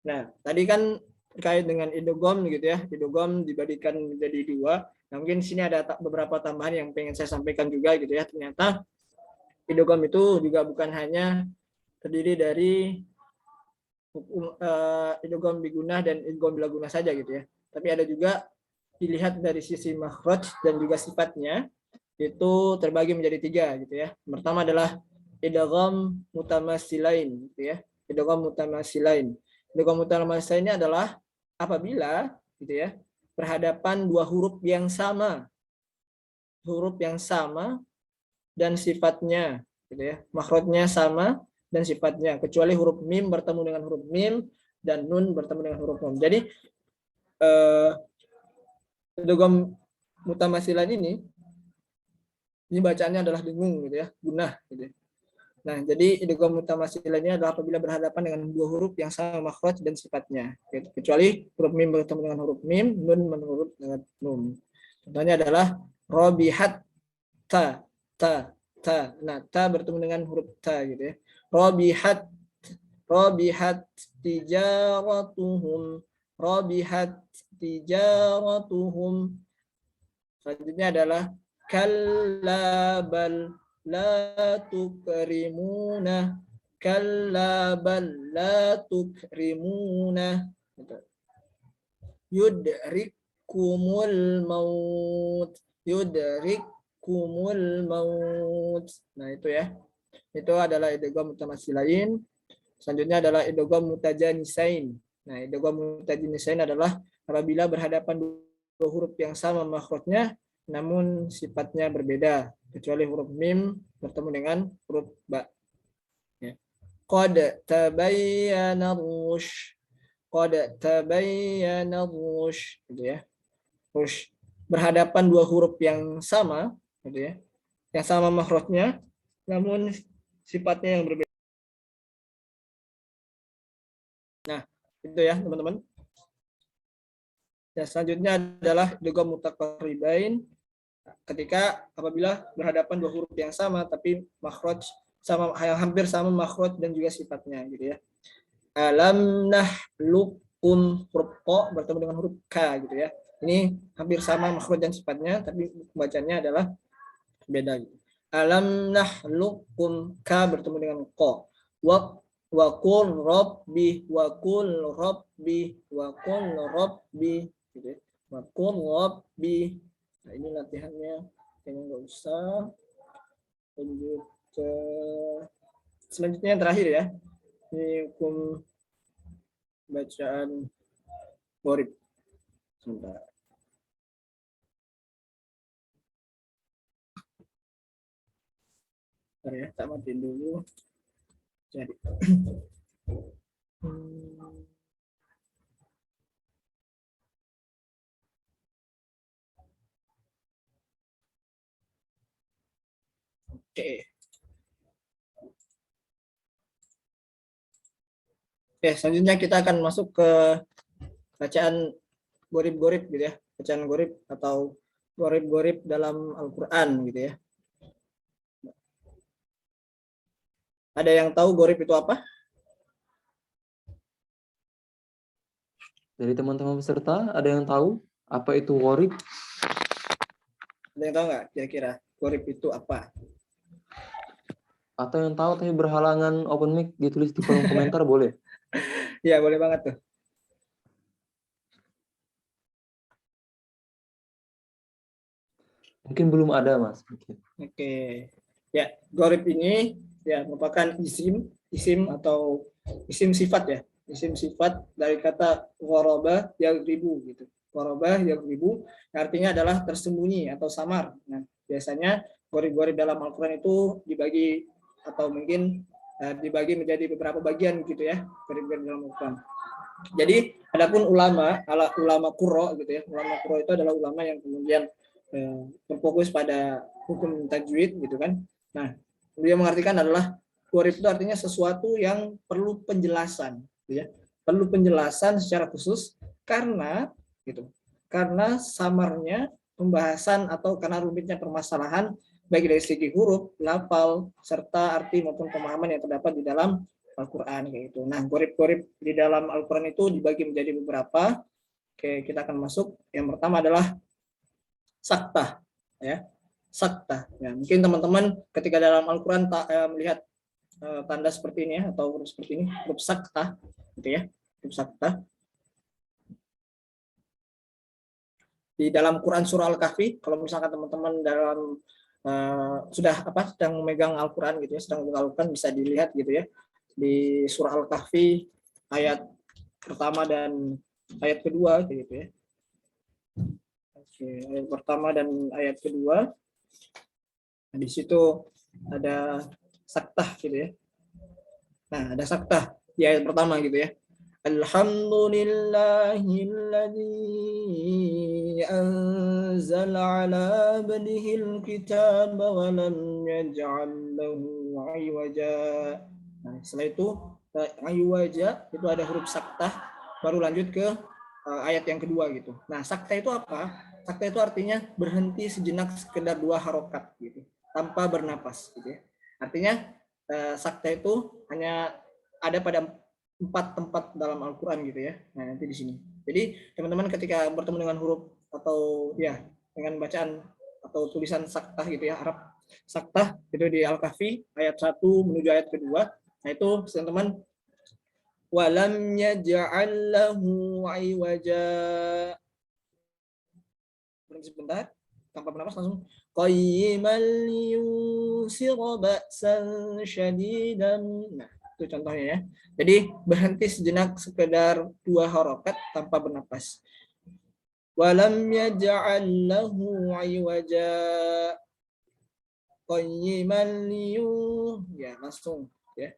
nah tadi kan terkait dengan idgham gitu ya, idgham dibadikan menjadi 2. Nah, mungkin di sini ada beberapa tambahan yang pengen saya sampaikan juga gitu ya. Ternyata idgham itu juga bukan hanya terdiri dari idgham bigunah dan idgham bila gunah saja gitu ya. Tapi ada juga dilihat dari sisi makhraj dan juga sifatnya itu terbagi menjadi 3 gitu ya. Pertama adalah idgham mutamatsilain gitu ya. Idgham mutamatsilain. Idgham mutamatsilain ini adalah apabila gitu ya berhadapan 2 huruf yang sama. Huruf yang sama dan sifatnya gitu ya. Makhrajnya sama dan sifatnya kecuali huruf mim bertemu dengan huruf mim dan nun bertemu dengan huruf nun. Jadi idgham mutamatsilain ini bacaannya adalah dengung gitu ya, gunah gitu. Nah, jadi idgham mutamatsilain ini adalah apabila berhadapan dengan 2 huruf yang sama makhraj dan sifatnya. Gitu. Kecuali huruf mim bertemu dengan huruf mim, nun menurut dengan nun. Contohnya adalah robihat ta. Nah, ta bertemu dengan huruf ta gitu ya. Robihat tijaratuhum. Selanjutnya adalah kallabal la tukrimuna yudrikumul maut. Nah itu ya, itu adalah idgham mutamatsilain. Selanjutnya adalah idgham mutajanisain. Nah idgham mutajanisain adalah apabila berhadapan 2 huruf yang sama makhrajnya namun sifatnya berbeda, kecuali huruf mim bertemu dengan huruf ba. Ya. Qad tabayyana ar-rusyd. Gitu ya. Rusyd. Berhadapan 2 huruf yang sama, gitu ya. Yang sama makhrajnya, namun sifatnya yang berbeda. Nah, itu ya, teman-teman. Ya, selanjutnya adalah idgham mutaqarribain. Ketika apabila berhadapan 2 huruf yang sama tapi makhraj sama, yang hampir sama makhraj dan juga sifatnya gitu ya. Alam nahlukum, huruf qa bertemu dengan huruf ka gitu ya. Ini hampir sama makhraj dan sifatnya tapi bacanya adalah beda gitu. Alam nahlukum, ka bertemu dengan qa. Wa qul rabbi gitu ya. Wa qul rabbi. Nah, ini latihannya, kayaknya nggak usah. Lanjut ke selanjutnya yang terakhir ya. Ini hukum bacaan gharib. Sebentar. Bentar ya, tak matiin dulu. Jadi. Oke. Oke, selanjutnya kita akan masuk ke bacaan gharib-gharib gitu ya. Bacaan gharib atau gharib-gharib dalam Al-Qur'an gitu ya. Ada yang tahu gharib itu apa? Dari teman-teman peserta, ada yang tahu apa itu gharib? Ada yang tahu nggak kira-kira gharib itu apa? Atau yang tahu tapi berhalangan open mic, ditulis di kolom komentar boleh? Ya, boleh banget tuh. Mungkin belum ada, Mas. Oke. Ya, gharib ini ya merupakan isim atau isim sifat ya. Isim sifat dari kata gharaba yaghribu gitu. Gharaba yaghribu artinya adalah tersembunyi atau samar. Nah, Biasanya gorib-gorib dalam Al-Quran itu dibagi atau mungkin dibagi menjadi beberapa bagian gitu ya, gorib-gorib dalam Al-Quran. Jadi adapun ulama qurra gitu ya, ulama qurra itu adalah ulama yang kemudian berfokus pada hukum tajwid gitu kan. Nah, dia mengartikan adalah gorib itu artinya sesuatu yang perlu penjelasan gitu ya. Perlu penjelasan secara khusus karena gitu. Karena samarnya pembahasan atau karena rumitnya permasalahan baik dari segi huruf, lafal, serta arti maupun pemahaman yang terdapat di dalam Al-Quran kayak gitu. Nah, gorib-gorib di dalam Al-Quran itu dibagi menjadi beberapa. Oke, kita akan masuk. Yang pertama adalah saktah, ya. Saktah. Ya, mungkin teman-teman ketika dalam Al-Quran melihat tanda seperti ini ya, atau huruf seperti ini, huruf saktah, gitu ya, huruf saktah. Di dalam Quran surah Al-Kahfi, kalau misalkan teman-teman dalam sedang memegang Al-Quran gitu ya, sedang buka Al-Quran, bisa dilihat gitu ya, di surah Al-Kahfi ayat pertama dan ayat kedua gitu ya. Oke, ayat pertama dan ayat kedua. Nah, di situ ada saktah gitu ya. Nah, ada saktah di ayat pertama gitu ya. Alhamdulillahilladzi anzala ala abdihil kitaba wa lam yaj'al lahu 'iwaja. Nah, setelah itu ayuwaja itu ada huruf saktah, baru lanjut ke ayat yang kedua gitu. Nah, saktah itu apa? Saktah itu artinya berhenti sejenak sekedar 2 harokat gitu, tanpa bernapas gitu ya. Artinya saktah itu hanya ada pada 4 tempat dalam Al-Quran gitu ya. Nah, nanti di sini. Jadi teman-teman ketika bertemu dengan huruf atau ya dengan bacaan atau tulisan saktah gitu ya, Arab saktah itu di Al-Kahfi ayat 1 menuju ayat kedua. Nah, itu teman-teman walam yaj'al lahu 'iwaja. Berhenti sebentar, tanpa bernapas langsung qayyiman liyusira ba'san syadidan. Nah, itu contohnya ya. Jadi berhenti sejenak sekedar 2 harokat tanpa bernapas. Walam yaj'al lahu 'iwaja qayyiman ya langsung ya.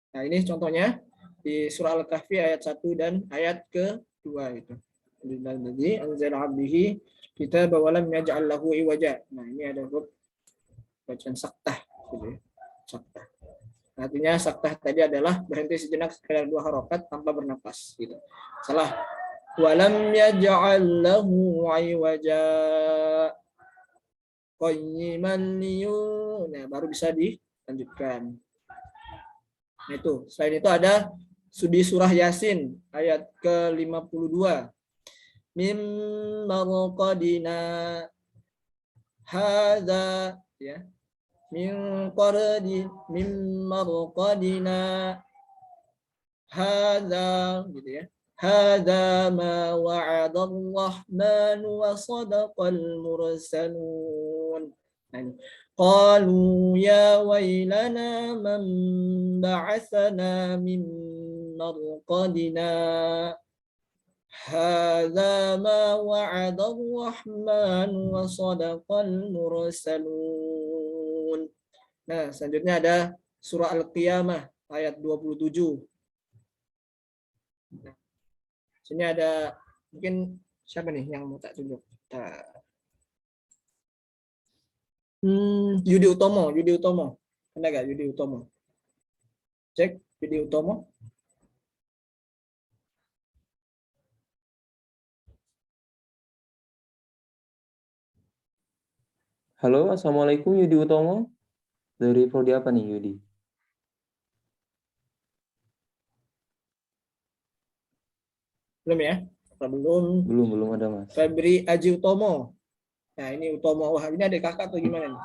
Nah, ini contohnya di surah Al-Kahfi ayat 1 dan ayat ke-2 itu. Jadi anzala 'abdihi kitaba wa lam yaj'al lahu 'iwaja. Nah, ini ada huruf bacaan saktah gitu ya. Saktah. Artinya saktah tadi adalah berhenti sejenak sekedar 2 harokat tanpa bernapas gitu. Salah. Wa lam yaj'al lahu 'iwaja qayyiman nah, baru bisa dilanjutkan. Nah, itu. Selain itu ada di surah Yasin ayat ke-52. Mim marqadina hadza ya. Min marqadina hadza gitu ya. Hadza ma wa'ada ar-rahman wa sadaqal mursalun. Qalu ya wailana man ba'atsana min marqadina hadza ma wa'ada ar-rahman wa sadaqal mursalun. Nah, selanjutnya ada surah Al-Qiyamah ayat 27. Nah, sini ada mungkin siapa nih yang mau tak tunjuk? Yudi Utomo. Ada nggak Yudi Utomo? Cek Yudi Utomo. Halo, Assalamualaikum Yudi Utomo. Dari prodi apa nih Yudi? Belum ya? Belum. Belum ada Mas. Febri Aji Utomo. Nah, ini Utomo. Wah, ini ada kakak atau gimana nih?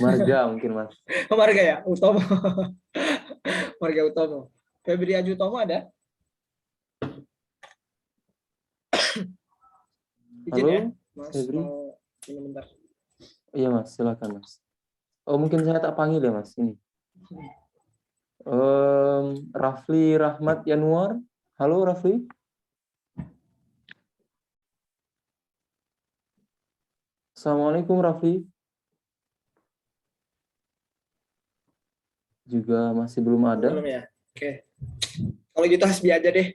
Marga mungkin Mas. Marga ya? Utomo. Marga Utomo. Febri Aji Utomo ada? Izin Halo, ya, Mas. Febri. Ini bentar. Iya Mas, silakan Mas. Oh, mungkin saya tak panggil ya Mas ini. Rafli Rahmat Yanuar. Halo Rafli. Assalamualaikum Raffi. Juga masih belum ada. Belum ya? Oke. Kalau gitu Hasbi aja deh.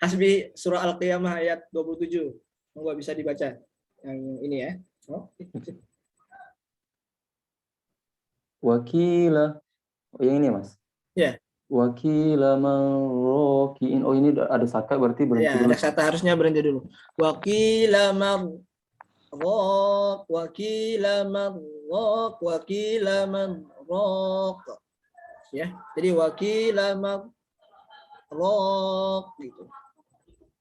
Hasbi surah Al-Qiyamah ayat 27. Nggak bisa dibaca. Yang ini ya. Oh. Wakila. Oh, yang ini Mas. Ya. Wakila marrokiin. Oh, ini ada sakat berarti berhenti Ya, dulu. ada kata harusnya berhenti dulu. Wakila marrok, wakila marrok, wakila marrok. Ya, jadi wakila marrok gitu.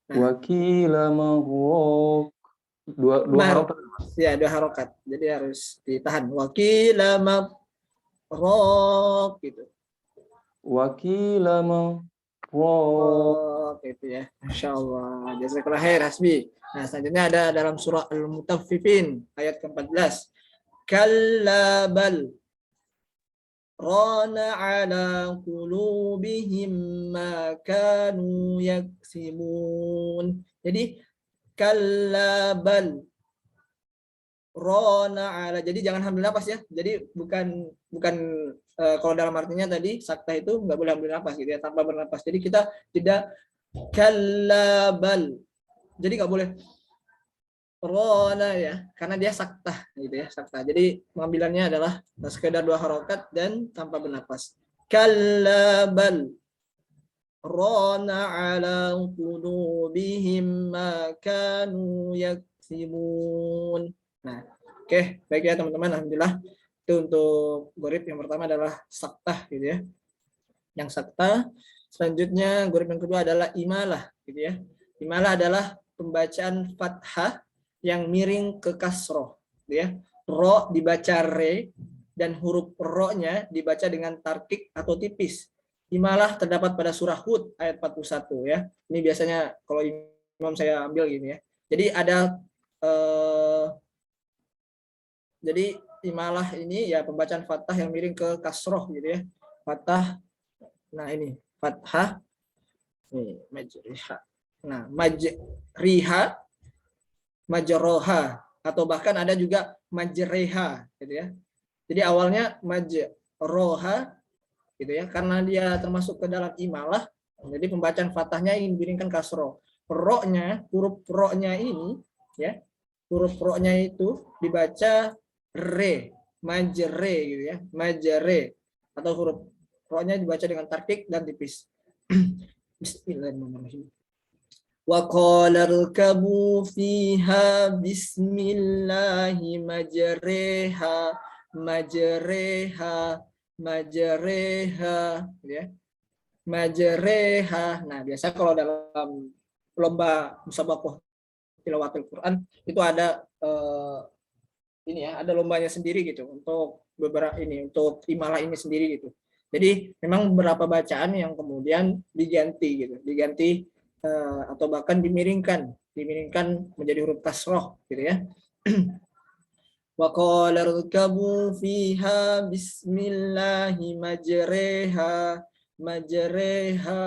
Nah. Wakila marrok. Dua harokat. Ya, 2 harokat. Jadi harus ditahan. Wakila marrok gitu. Wakila marrok. Oh, gitu ya. Masya Allah. Jazakallah khair, Hasbi. Nah, selanjutnya ada dalam surah Al-Mutaffifin ayat ke-14. Kalla bal rana ala qulubihim ma kanu yaksimun. Jadi kalla bal rona ala. Jadi jangan ambil nafas ya. Jadi bukan kalau dalam artinya tadi sakta itu nggak boleh ambil nafas gitu ya, tanpa bernapas. Jadi kita tidak kalabal. Jadi nggak boleh rona ya, karena dia sakta gitu ya, sakta. Jadi pengambilannya adalah sekedar 2 harokat dan tanpa bernapas. Kalabal rona ala qulubihim ma kanu yaksimun. Nah, oke, baik ya teman-teman, alhamdulillah. Itu untuk gorib yang pertama adalah saktah gitu ya. Yang sakta. Selanjutnya gorib yang kedua adalah imalah gitu ya. Imalah adalah pembacaan fathah yang miring ke kasroh gitu ya. Ro dibaca re dan huruf ro-nya dibaca dengan tarkik atau tipis. Imalah terdapat pada surah Hud ayat 41 ya. Ini biasanya kalau imam saya ambil gini ya. Jadi ada jadi imalah ini ya pembacaan fathah yang miring ke kasroh gitu ya. Fathah. Nah, ini fathah. Nih, majriha. Nah, majriha, majroha, atau bahkan ada juga majreha gitu ya. Jadi awalnya majroha gitu ya, karena dia termasuk ke dalam imalah. Jadi pembacaan fathahnya ini miringkan kasroh. Ro-nya, huruf ro-nya ini ya. Huruf ro-nya itu dibaca re, majre gitu ya, majre, atau huruf ro-nya dibaca dengan tarkik dan tipis. Bismillahirrahmanirrahim. Wa qala rkabu fiha bismillahi majreha majreha majreha ya. Majreha. Nah, biasa kalau dalam lomba musabaqah tilawatul Quran itu ada ini ya, ada lombanya sendiri gitu untuk beberapa ini, untuk imalah ini sendiri gitu. Jadi memang beberapa bacaan yang kemudian diganti gitu, diganti atau bahkan dimiringkan menjadi huruf kasroh gitu ya. Wa qala rkabu fiha bismillahi majreha majreha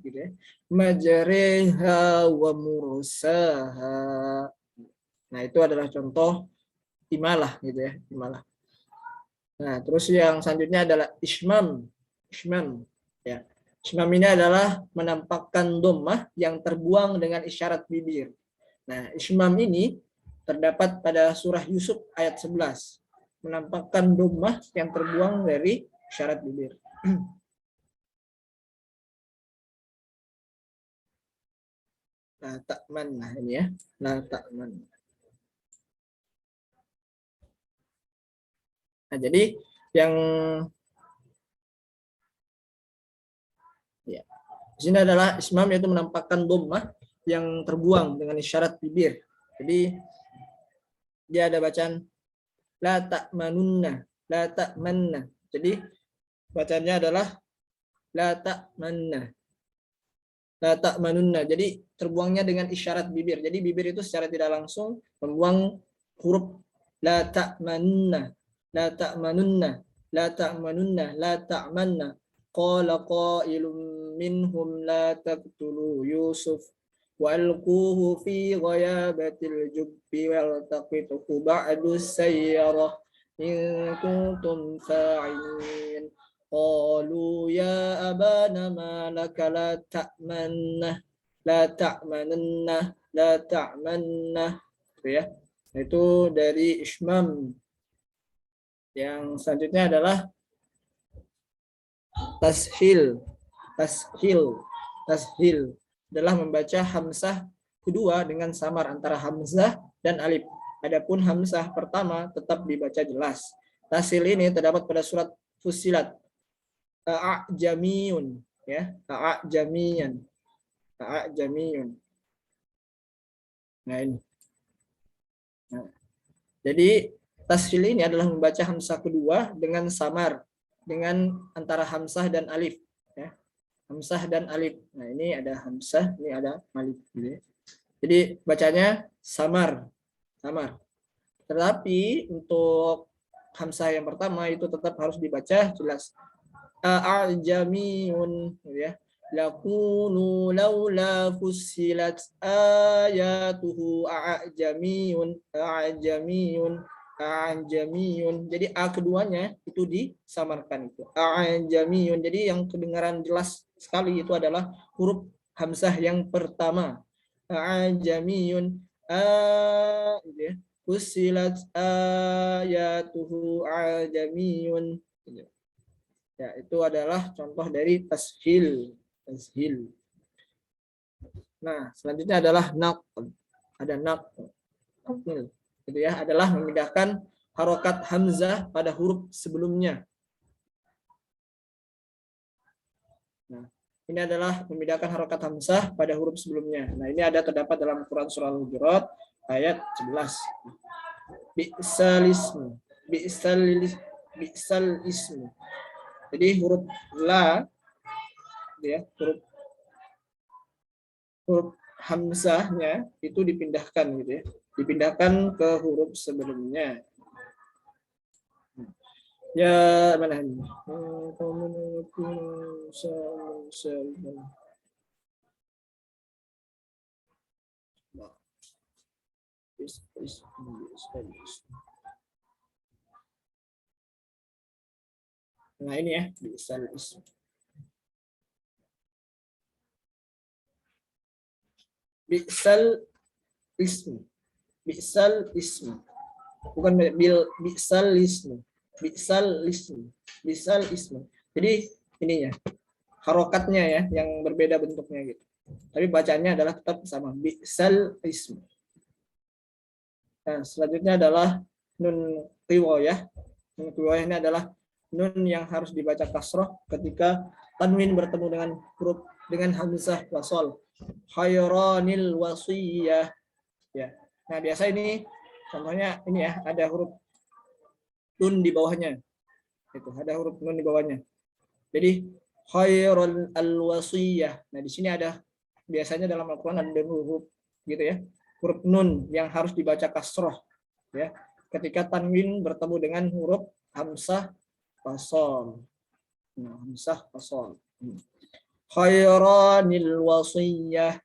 gitu ya. Majreha wa mursaha. Nah, itu adalah contoh imalah gitu ya, imalah. Nah, terus yang selanjutnya adalah ismam. Ismam ya. Ismam ini adalah menampakkan dhammah yang terbuang dengan isyarat bibir. Nah, ismam ini terdapat pada surah Yusuf ayat 11. Menampakkan dhammah yang terbuang dari isyarat bibir. La ta'man, nah ini ya. La ta'man. Nah, jadi yang ya, di sini adalah ismam, yaitu menampakkan dhammah yang terbuang dengan isyarat bibir. Jadi dia ada bacaan la ta'manunna, la ta'manna. Jadi bacaannya adalah la ta'manna. La ta'manunna. Jadi terbuangnya dengan isyarat bibir. Jadi bibir itu secara tidak langsung membuang huruf la ta'manunna. La ta'manunna, la ta'manunna, la ta'manna. Qala qailun minhum la taqtulu Yusuf walquhu fi ghayabatil jubbi waltaqituhu ba'du sayyarah in kuntum fa'ilin. Qalu ya abana ma laka la ta'manna la ta'manna. Itu ya. Itu dari Ismam. Yang selanjutnya adalah tashil adalah membaca hamzah kedua dengan samar antara hamzah dan alif. Adapun hamzah pertama tetap dibaca jelas. Tashil ini terdapat pada surat Fussilat. A'jamiyun ya, a'jamiyun. Nah ini. Nah, jadi tashil ini adalah membaca hamzah kedua dengan samar, dengan antara hamzah dan alif. Ya. Hamzah dan alif. Nah ini ada hamzah, ini ada alif. Jadi bacanya samar. Tetapi untuk hamzah yang pertama itu tetap harus dibaca jelas. A'jamiyun ya. Lakunu laula fussilat ayatuhu a'jamiyun. Jadi a keduanya itu disamarkan itu. A'jamiyun. Jadi yang kedengaran jelas sekali itu adalah huruf hamzah yang pertama. A'jamiyun. Gitu ya. Fussilat ayatuhu a'jamiyun. Ya, itu adalah contoh dari tashil. Nah, selanjutnya adalah naql. Ada naql. Gitu ya, adalah memindahkan harokat hamzah pada huruf sebelumnya. Nah, ini adalah memindahkan harokat hamzah pada huruf sebelumnya. Nah, ini ada terdapat dalam Quran surah Al-Hujurat ayat 11. Bi'sal ismu. Jadi huruf la ya, huruf hamzahnya itu dipindahkan gitu ya. Dipindahkan ke huruf sebelumnya. Ya, mana ini? Nah, ini ya, bi'sal ism. Bi'sal ism. Bukan bi'sal ism. Jadi ininya harokatnya ya yang berbeda bentuknya gitu. Tapi bacaannya adalah tetap sama, bi'sal ism. Nah, selanjutnya adalah nun qiwayah. Nun qiwayah ini adalah nun yang harus dibaca kasroh ketika tanwin bertemu dengan huruf dengan hamzah wasol. Khairanil wasiyah. Ya. Nah, biasa ini contohnya ini ya, ada huruf nun di bawahnya. Itu, ada huruf nun di bawahnya. Jadi khairal alwasiyah. Nah, di sini ada biasanya dalam Al-Qur'an ada huruf gitu ya. Huruf nun yang harus dibaca kasroh ya. Ketika tanwin bertemu dengan huruf hamzah wasol. Nah, hamzah wasol. Khairanil wasiyah.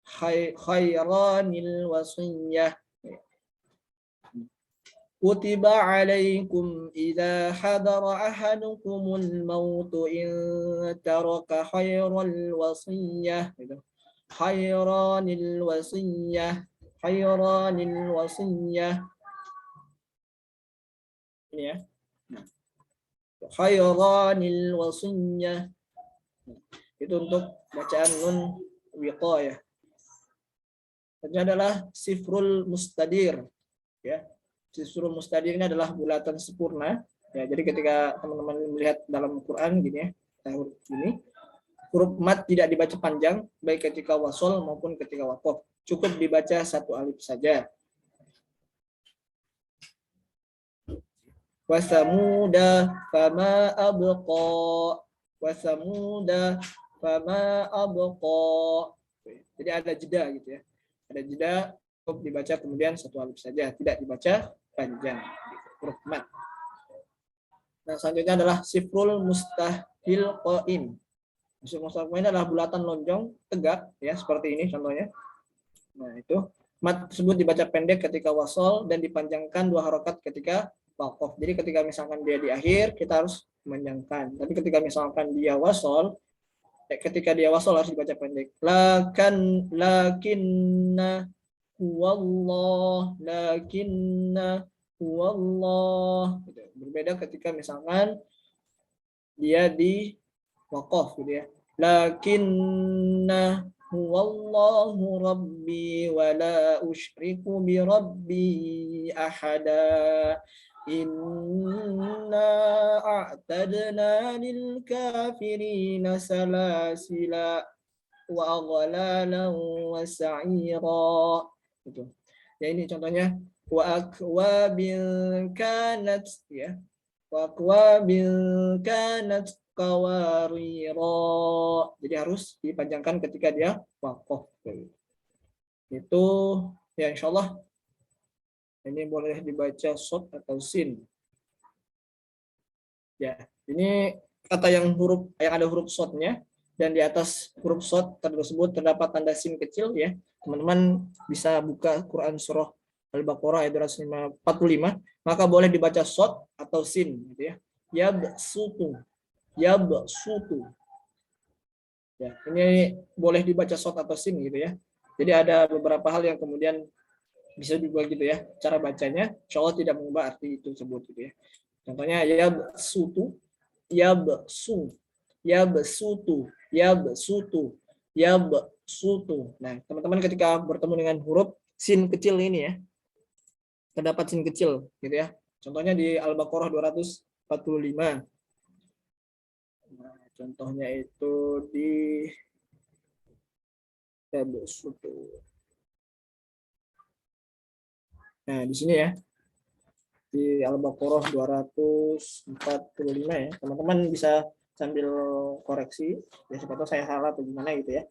Khairanil wasiyah. Kutiba alaikum idza hadara ahadukumul maut in taraka khairal wasiyah. Khairanil wasiyah. Ini ya. Khairanil wasiyah. Itu untuk bacaan nun wiqayah. Ini adalah sifrul mustadir ya. Sifrul mustadir ini adalah bulatan sempurna ya. Jadi ketika teman-teman melihat dalam Quran gini ya, huruf ini huruf mat tidak dibaca panjang baik ketika wasol maupun ketika waqaf. Cukup dibaca satu alif saja. Wasamuda fama abqa. Wasamuda fama abqa. Jadi ada jeda gitu ya. Ada jeda cukup dibaca kemudian satu alif saja, tidak dibaca panjang. Huruf mat. Nah, selanjutnya adalah sifrul mustahil qaim. Sifrul mustahil qaim adalah bulatan lonjong tegak ya, seperti ini contohnya. Nah, itu mat tersebut dibaca pendek ketika wasol dan dipanjangkan 2 harokat ketika waqaf. Jadi ketika misalkan dia di akhir, kita harus memanjangkan. Tapi ketika misalkan dia wasol, ketika dia wasol harus dibaca pendek. Lakinna huwallah, lakinna huwallah. Gitu. Berbeda ketika misalkan dia di waqaf gitu ya. Lakinna huwallahu rabbi wa la usyriku bi rabbi ahada. Inna a'tadna lil kafirina salasila wa aghlalan wa sa'ira. Gitu. Ya ini contohnya wa akwabin kanat ya. Wa akwabin kanat qawarira. Jadi harus dipanjangkan ketika dia waqaf. Itu ya insyaallah ini boleh dibaca shad atau sin. Ya, ini kata yang ada huruf shadnya dan di atas huruf shad tersebut terdapat tanda sin kecil ya. Teman-teman bisa buka Quran surah Al-Baqarah ayat 245, maka boleh dibaca shad atau sin gitu ya. Yabsutu. Yabsutu. Ya, ini boleh dibaca shad atau sin gitu ya. Jadi ada beberapa hal yang kemudian bisa juga gitu ya. Cara bacanya insyaallah tidak mengubah arti itu tersebut gitu ya. Contohnya yabsutu, yabsu, yabsutu, yabsutu, yabsutu. Nah, teman-teman ketika bertemu dengan huruf sin kecil ini ya, terdapat sin kecil gitu ya. Contohnya di Al-Baqarah 245. Nah, contohnya itu di yabsutu. Nah, di sini ya. Di Al-Baqarah 245 ya. Teman-teman bisa sambil koreksi. Ya siapa tahu saya salah atau gimana gitu ya.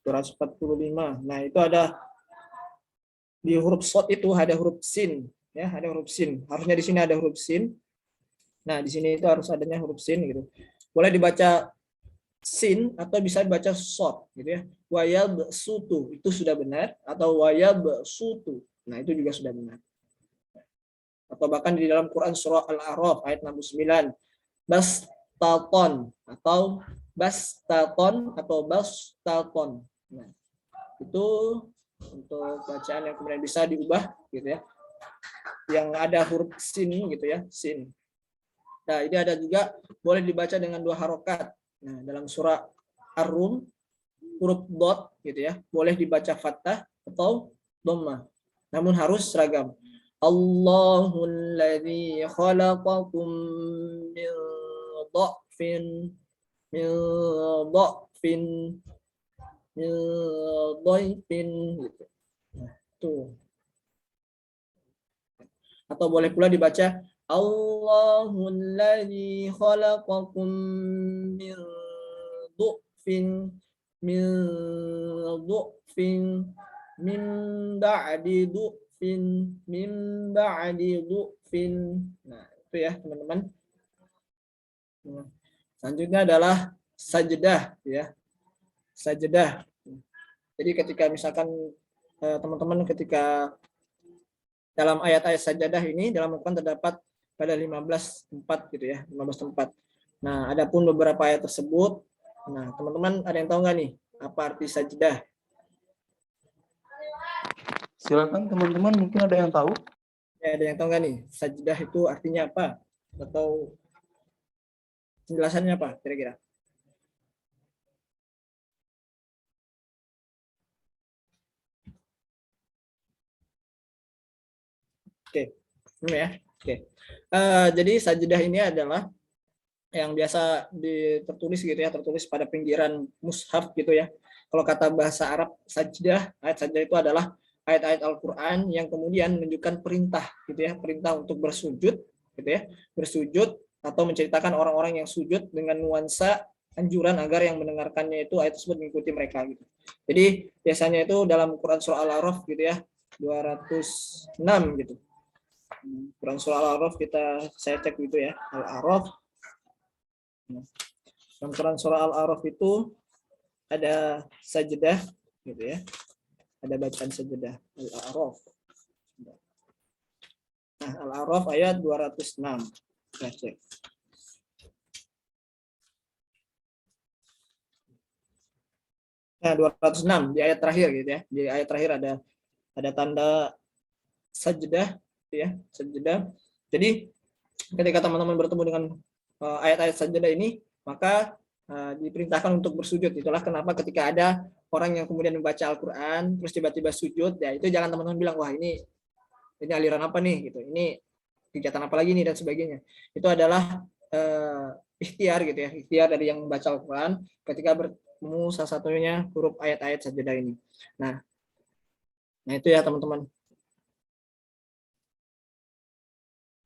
245. Nah, itu ada di huruf shad itu ada huruf sin ya, ada huruf sin. Harusnya di sini ada huruf sin. Nah, di sini itu harus adanya huruf sin gitu. Boleh dibaca sin atau bisa dibaca shad gitu ya. Wayabsutu itu sudah benar atau wayabsutu. Nah, itu juga sudah benar. Atau bahkan di dalam Quran surah Al-A'raf ayat 69 bastaton atau bastaton atau bastaton. Nah, itu untuk bacaan yang kemudian bisa diubah gitu ya, yang ada huruf sin gitu ya, sin. Nah, ini ada juga boleh dibaca dengan 2 harokat. Nah, dalam surah Ar-Rum huruf dot gitu ya, boleh dibaca fathah atau dhammah, namun harus seragam. Allahul ladzi khalaqakum min dha'fin min dha'fin min dhaifin gitu. Nah, tuh. Atau boleh pula dibaca Allahul ladzi khalaqakum min dha'fin min dha'fin min ba'di dha'fin min ba'di dha'fin. Nah, itu ya teman-teman. Selanjutnya adalah sajdah ya. Sajdah. Jadi ketika misalkan teman-teman ketika dalam ayat-ayat sajdah ini dalam Al-Quran terdapat pada 15 tempat gitu ya, 15 tempat. Nah, adapun beberapa ayat tersebut, nah teman-teman ada yang tahu nggak nih apa arti sajdah? Silakan teman-teman, mungkin ada yang tahu. Ya, ada yang tahu nggak nih sajdah itu artinya apa atau penjelasannya apa kira-kira? Oke, ini ya. Oke. Jadi sajdah ini adalah yang biasa tertulis gitu ya, tertulis pada pinggiran mushaf gitu ya. Kalau kata bahasa Arab sajdah, ayat sajdah itu adalah ayat-ayat Al-Qur'an yang kemudian menunjukkan perintah gitu ya, perintah untuk bersujud gitu ya. Bersujud atau menceritakan orang-orang yang sujud dengan nuansa anjuran agar yang mendengarkannya itu ayat tersebut mengikuti mereka gitu. Jadi biasanya itu dalam Quran surah Al-A'raf gitu ya, 206 gitu. Quran surah Al-A'raf saya cek gitu ya, Al-A'raf. Dalam Quran surah Al-A'raf itu ada sajdah gitu ya. ada bacaan sajadah Al-A'raf. Nah, Al-A'raf ayat 206. Kita cek. Nah, 206 di ayat terakhir gitu ya. Di ayat terakhir ada tanda sajdah ya, sajdah. Jadi ketika teman-teman bertemu dengan ayat-ayat sajdah ini, maka diperintahkan untuk bersujud. Itulah kenapa ketika ada orang yang kemudian membaca Al-Qur'an terus tiba-tiba sujud, ya itu jangan teman-teman bilang wah ini aliran apa nih gitu. Ini kegiatan apa lagi nih dan sebagainya. Itu adalah ikhtiar gitu ya, ikhtiar dari yang membaca Al-Qur'an ketika bertemu salah satunya huruf ayat-ayat sajdah ini. Nah itu ya teman-teman.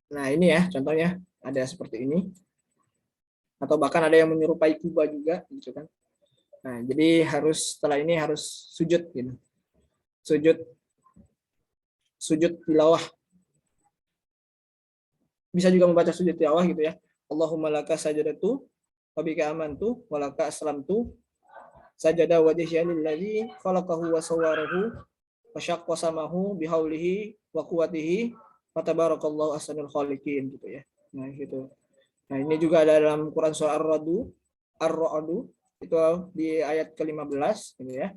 Nah ini ya contohnya ada seperti ini, atau bahkan ada yang menyerupai kubah juga gitu kan. Nah jadi setelah ini harus sujud gitu, sujud tilawah. Bisa juga membaca sujud tilawah gitu ya. Allahumma laka sajadatu wa bika amantu wa laka aslamtu sajada wajhiya lillazi khalaqahu wa sawwarahu wa syaqqa samahu bihaulihi wa quwwatihi wa tabarakallahu ahsanul khaliqin gitu ya. Nah gitu. Nah ini juga ada dalam Quran surah Ar-Ra'd itu di ayat ke-15 gitu ya.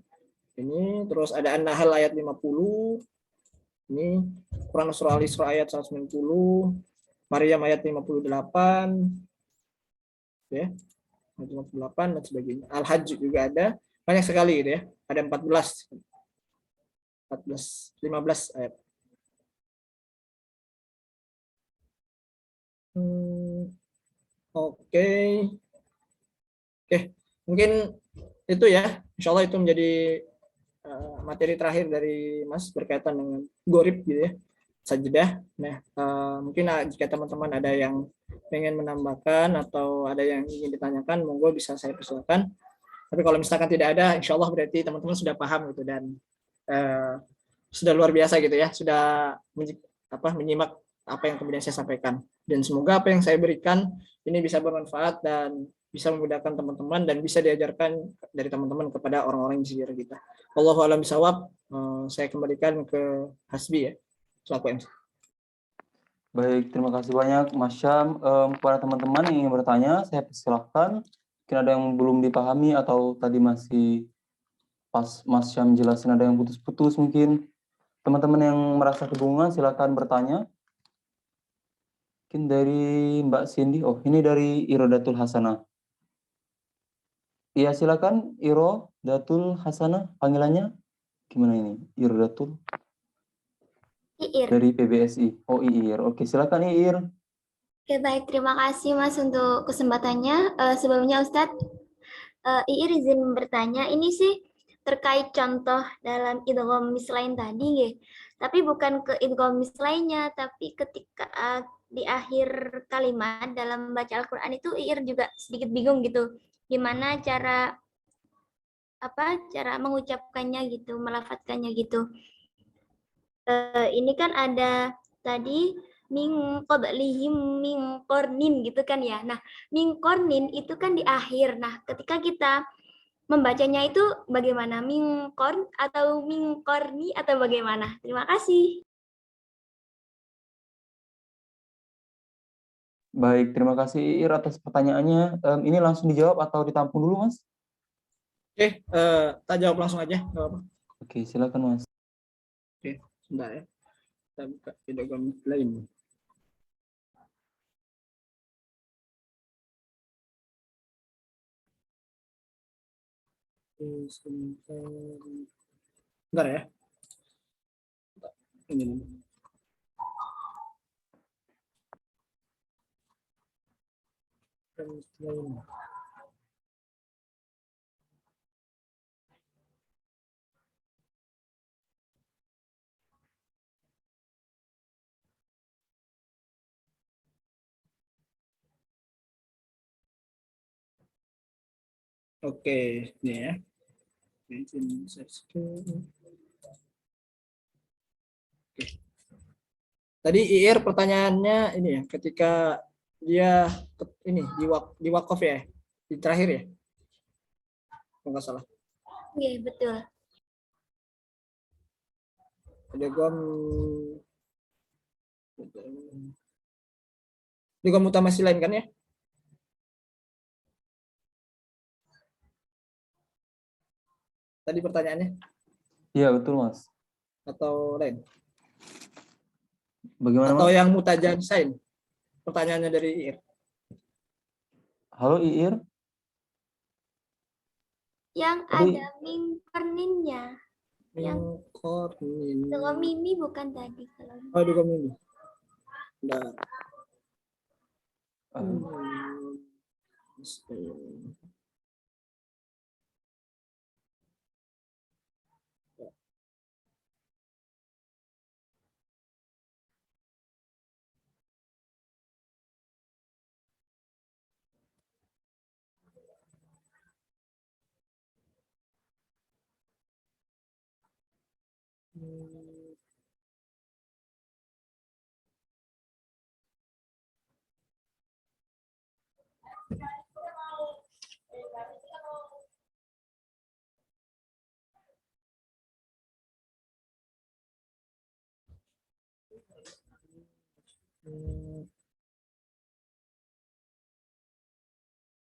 Ini terus ada An-Nahl ayat 50. Ini Quran surah Al-Isra ayat 190, Maryam ayat 58 ya. 58 dan sebagainya. Al-Hajj juga ada, banyak sekali gitu ya. Ada 15 15 ayat. Oke, mungkin itu ya. Insya Allah itu menjadi materi terakhir dari Mas berkaitan dengan gorib gitu ya, sajdah. Nah, mungkin jika teman-teman ada yang pengen menambahkan atau ada yang ingin ditanyakan, monggo bisa saya persilakan. Tapi kalau misalkan tidak ada, insya Allah berarti teman-teman sudah paham gitu dan sudah luar biasa gitu ya, sudah menyimak apa yang kemudian saya sampaikan. Dan semoga apa yang saya berikan ini bisa bermanfaat dan bisa memudahkan teman-teman dan bisa diajarkan dari teman-teman kepada orang-orang di sekitar kita. Wallahu a'lam bishawab. Saya kembalikan ke Hasbi ya, selaku MC. Baik, terima kasih banyak Mas Syam. Kepada teman-teman yang ingin bertanya, saya persilahkan. Mungkin ada yang belum dipahami atau tadi masih pas Mas Syam jelasin ada yang putus-putus mungkin. Teman-teman yang merasa kebingungan silakan bertanya. Mungkin dari Mbak Cindy. Oh, ini dari Irodatul Hasanah. Iya, silakan Irodatul Hasanah, panggilannya gimana ini? Irodatul? Iir. Dari PBSI. Oh, Iir. Oke, silakan Iir. Oke, baik. Terima kasih Mas untuk kesempatannya. Sebelumnya Ustadz, Iir izin bertanya, ini sih terkait contoh dalam idgham mislain tadi, nggih. Tapi bukan ke idgham mislainnya, tapi ketika di akhir kalimat dalam baca Al-Qur'an itu Iir juga sedikit bingung gitu. Gimana cara mengucapkannya gitu, melafatkannya gitu. Ini kan ada tadi min qablihim min qarnin gitu kan ya. Nah, min qarnin itu kan di akhir. Nah, ketika kita membacanya itu bagaimana? Min qarn atau min qarni atau bagaimana? Terima kasih. Baik, terima kasih Ir atas pertanyaannya. Ini langsung dijawab atau ditampung dulu, Mas? Oke, kita jawab langsung aja. Oke, silakan, Mas. Oke, sebentar ya. Kita buka idgham lain. Sebentar ya. Ini. Oke, ini ya. Oke. Tadi IR pertanyaannya ini ya, ketika dia ini di wakaf ya, di terakhir ya, kalau nggak salah. Iya, betul. idgham mutamatsilain kan ya? Tadi pertanyaannya Iya, betul, Mas. atau lain? Bagaimana, Atau Mas? yang mutajanisain? Pertanyaannya dari IIR. Halo, Iir. Yang Tadi ada mingkorninnya. Yang Mingkornin. kalau mimi bukan tadi. Kalau Oh, idgham ini. Bentar.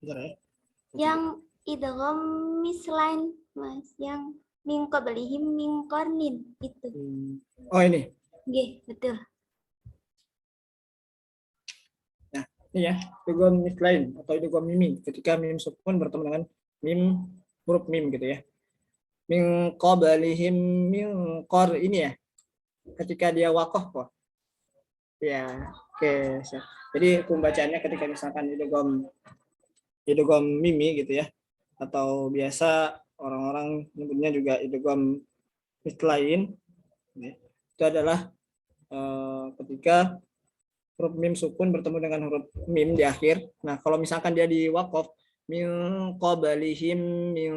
Bentar ya. yang idgham mislain, Mas, yang min qablihim min qarnin itu. Oh, ini. Nggih, betul. Ini ya, idgham mislain atau idgham mimi ketika mim sukun bertemu dengan mim huruf mim gitu ya. Min qablihim min qar ini ya. Ketika dia waqaf kok. Ya, oke. Jadi pembacaannya ketika misalkan idgham mimi gitu ya. Atau biasa orang-orang nyebutnya juga idgham mislain. Itu adalah ketika huruf mim sukun bertemu dengan huruf mim di akhir. Nah, kalau misalkan dia di waqaf min qablihim min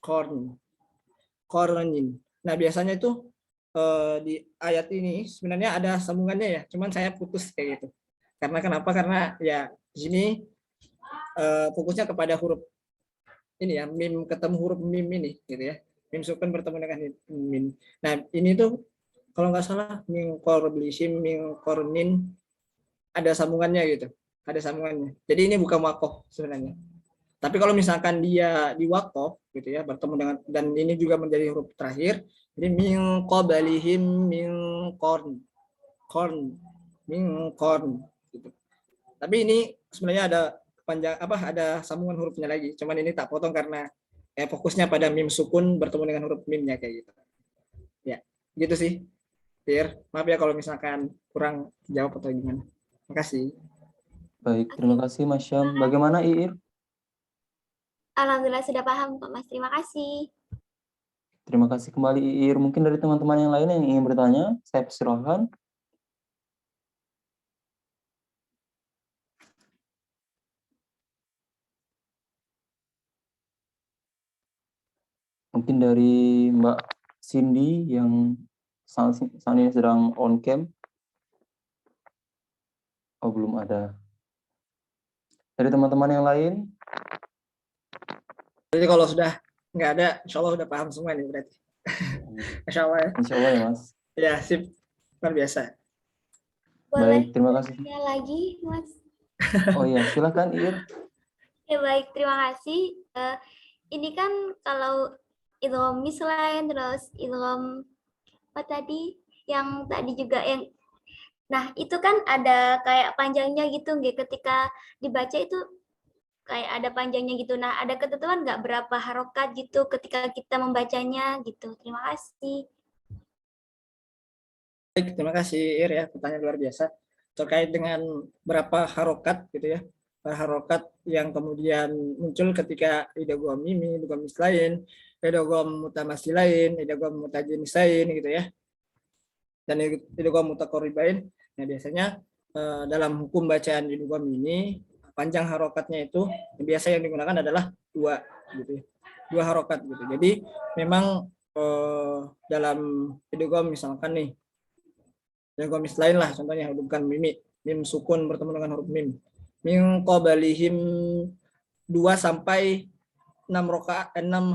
qarnin. Nah, biasanya itu di ayat ini sebenarnya ada sambungannya ya, cuman saya putus kayak gitu. Karena kenapa? Karena ya di sini fokusnya kepada huruf ini ya, mim ketemu huruf mim ini gitu ya. Mim sukun bertemu dengan mim. Nah, ini tuh kalau nggak salah min qablihim min qarnin ada sambungannya gitu. Ada sambungannya. Jadi ini bukan waqaf sebenarnya. Tapi kalau misalkan dia di waqaf gitu ya, bertemu dengan, dan ini juga menjadi huruf terakhir, jadi min qablihim min qarn gitu. Tapi ini sebenarnya ada panjang ada sambungan hurufnya lagi. Cuman ini tak potong karena fokusnya pada mim sukun bertemu dengan huruf mimnya kayak gitu. Ya, gitu sih. Fir, maaf ya kalau misalkan kurang jawab atau gimana. Makasih. baik, terima kasih, Mas Syam. Bagaimana, Iir? Alhamdulillah sudah paham kok, Mas. Terima kasih. Terima kasih kembali, Iir. Mungkin dari teman-teman yang lain yang ingin bertanya, saya persilahkan. Mungkin dari Mbak Cindy yang saat ini sedang on cam. Oh, belum ada. Dari teman-teman yang lain, Jadi kalau sudah nggak ada, insya Allah udah paham semua nih berarti. Insya Allah ya. insya Allah ya, Mas. Ya, sip. Luar biasa. Boleh Baik, terima kasih. tanya lagi, Mas? Oh iya, silakan, Iir. Ya, baik, terima kasih. Ini kan kalau idgham mislain, terus idgham apa tadi? Yang tadi juga yang, nah itu kan ada kayak panjangnya gitu, nggih, ketika dibaca itu kayak ada panjangnya gitu. Nah, ada ketentuan nggak berapa harokat gitu ketika kita membacanya gitu? Terima kasih. Baik, terima kasih Ir ya, pertanyaan luar biasa terkait dengan berapa harokat gitu ya, harokat yang kemudian muncul ketika idgham mimi, idgham mislain, idgham mutamatsilain, idgham mutajanisain gitu ya, dan idgham mutaqarribain. Nah, biasanya dalam hukum bacaan idgham ini panjang harokatnya itu biasa yang digunakan adalah dua gitu ya, dua harokat gitu. Jadi memang dalam idgham misalkan nih idgham mislain lah contohnya, bukan mim sukun bertemu dengan huruf mim. Min qablihim 2 sampai 6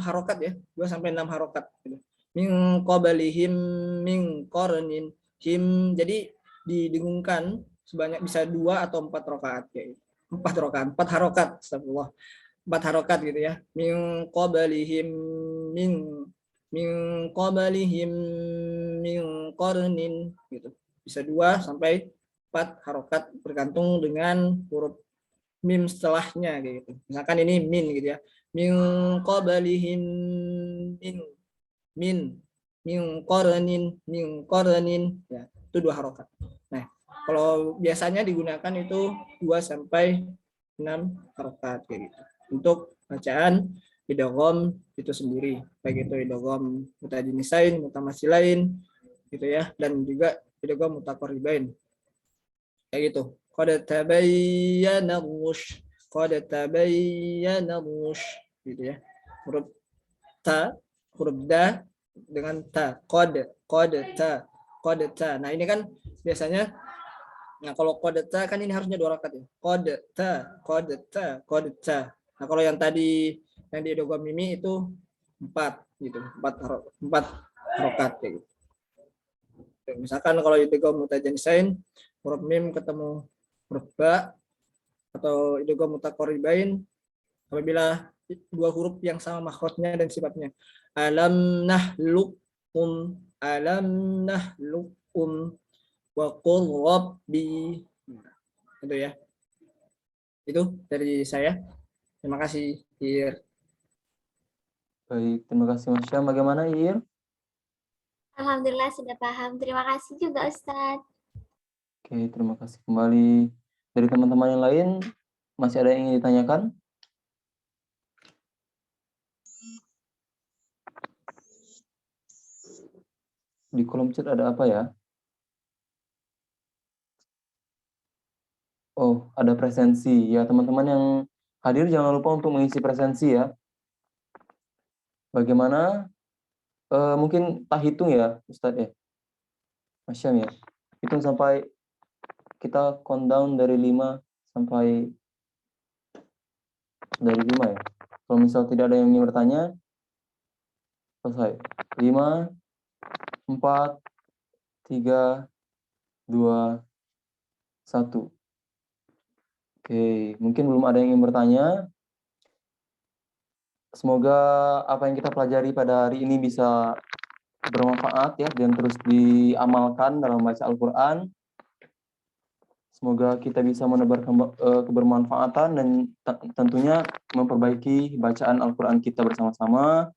harokat ya, 2 sampai 6 harokat gitu. min qablihim min qarnin him, jadi didengungkan sebanyak bisa 2 atau 4 rakaat kayak gitu. 4 harokat, astagfirullah. 4 harokat gitu ya. Min qablihim min min qablihim min qarnin gitu. Bisa 2 sampai 4 harokat bergantung dengan huruf mim setelahnya kayak gitu. Misalkan ini min gitu ya. Min qablihim min min qarnin ya, itu 2 harokat. Nah, kalau biasanya digunakan itu 2 sampai 6 harokat kayak gitu. Untuk bacaan idgham itu sendiri, baik itu idgham mutajanisain, mutamasilain gitu ya, dan juga idgham mutaqarribain. Kayak gitu. Qad tabayyana ar-rusyd, qad tabayyana ar-rusyd gitu ya. Huruf ta, huruf da dengan ta, qad ta. Nah, ini kan biasanya, nah kalau qad ta kan ini harusnya 2 rakaat ya. Qad ta. Nah, kalau yang tadi yang di idgham mimi itu 4 gitu, 4 rakaat kayak gitu. Misalkan kalau idgham mutajanisain, huruf mim ketemu huruf ba, atau idgham mutaqarribain apabila 2 huruf yang sama makhrajnya dan sifatnya. Alam nahlukum wa qul rabbi. Itu ya. Itu dari saya. Terima kasih, Ir. Baik, terima kasih Mas Syam. Bagaimana Ir? Alhamdulillah sudah paham. Terima kasih juga Ustadz. Oke, terima kasih kembali. Dari teman-teman yang lain, masih ada yang ingin ditanyakan? Di kolom chat ada apa ya? Oh, ada presensi. Ya, teman-teman yang hadir jangan lupa untuk mengisi presensi ya. Bagaimana? Mungkin tak hitung ya, Ustadz ya. Mas Syam ya. Hitung sampai kita count down dari 5 sampai dari 5 ya. Kalau misal tidak ada yang ingin bertanya, selesai. 5, 4, 3, 2, 1. Oke, mungkin belum ada yang ingin bertanya. Semoga apa yang kita pelajari pada hari ini bisa bermanfaat ya, dan terus diamalkan dalam baca Al-Quran. Semoga kita bisa menebar kebermanfaatan dan tentunya memperbaiki bacaan Al-Quran kita bersama-sama.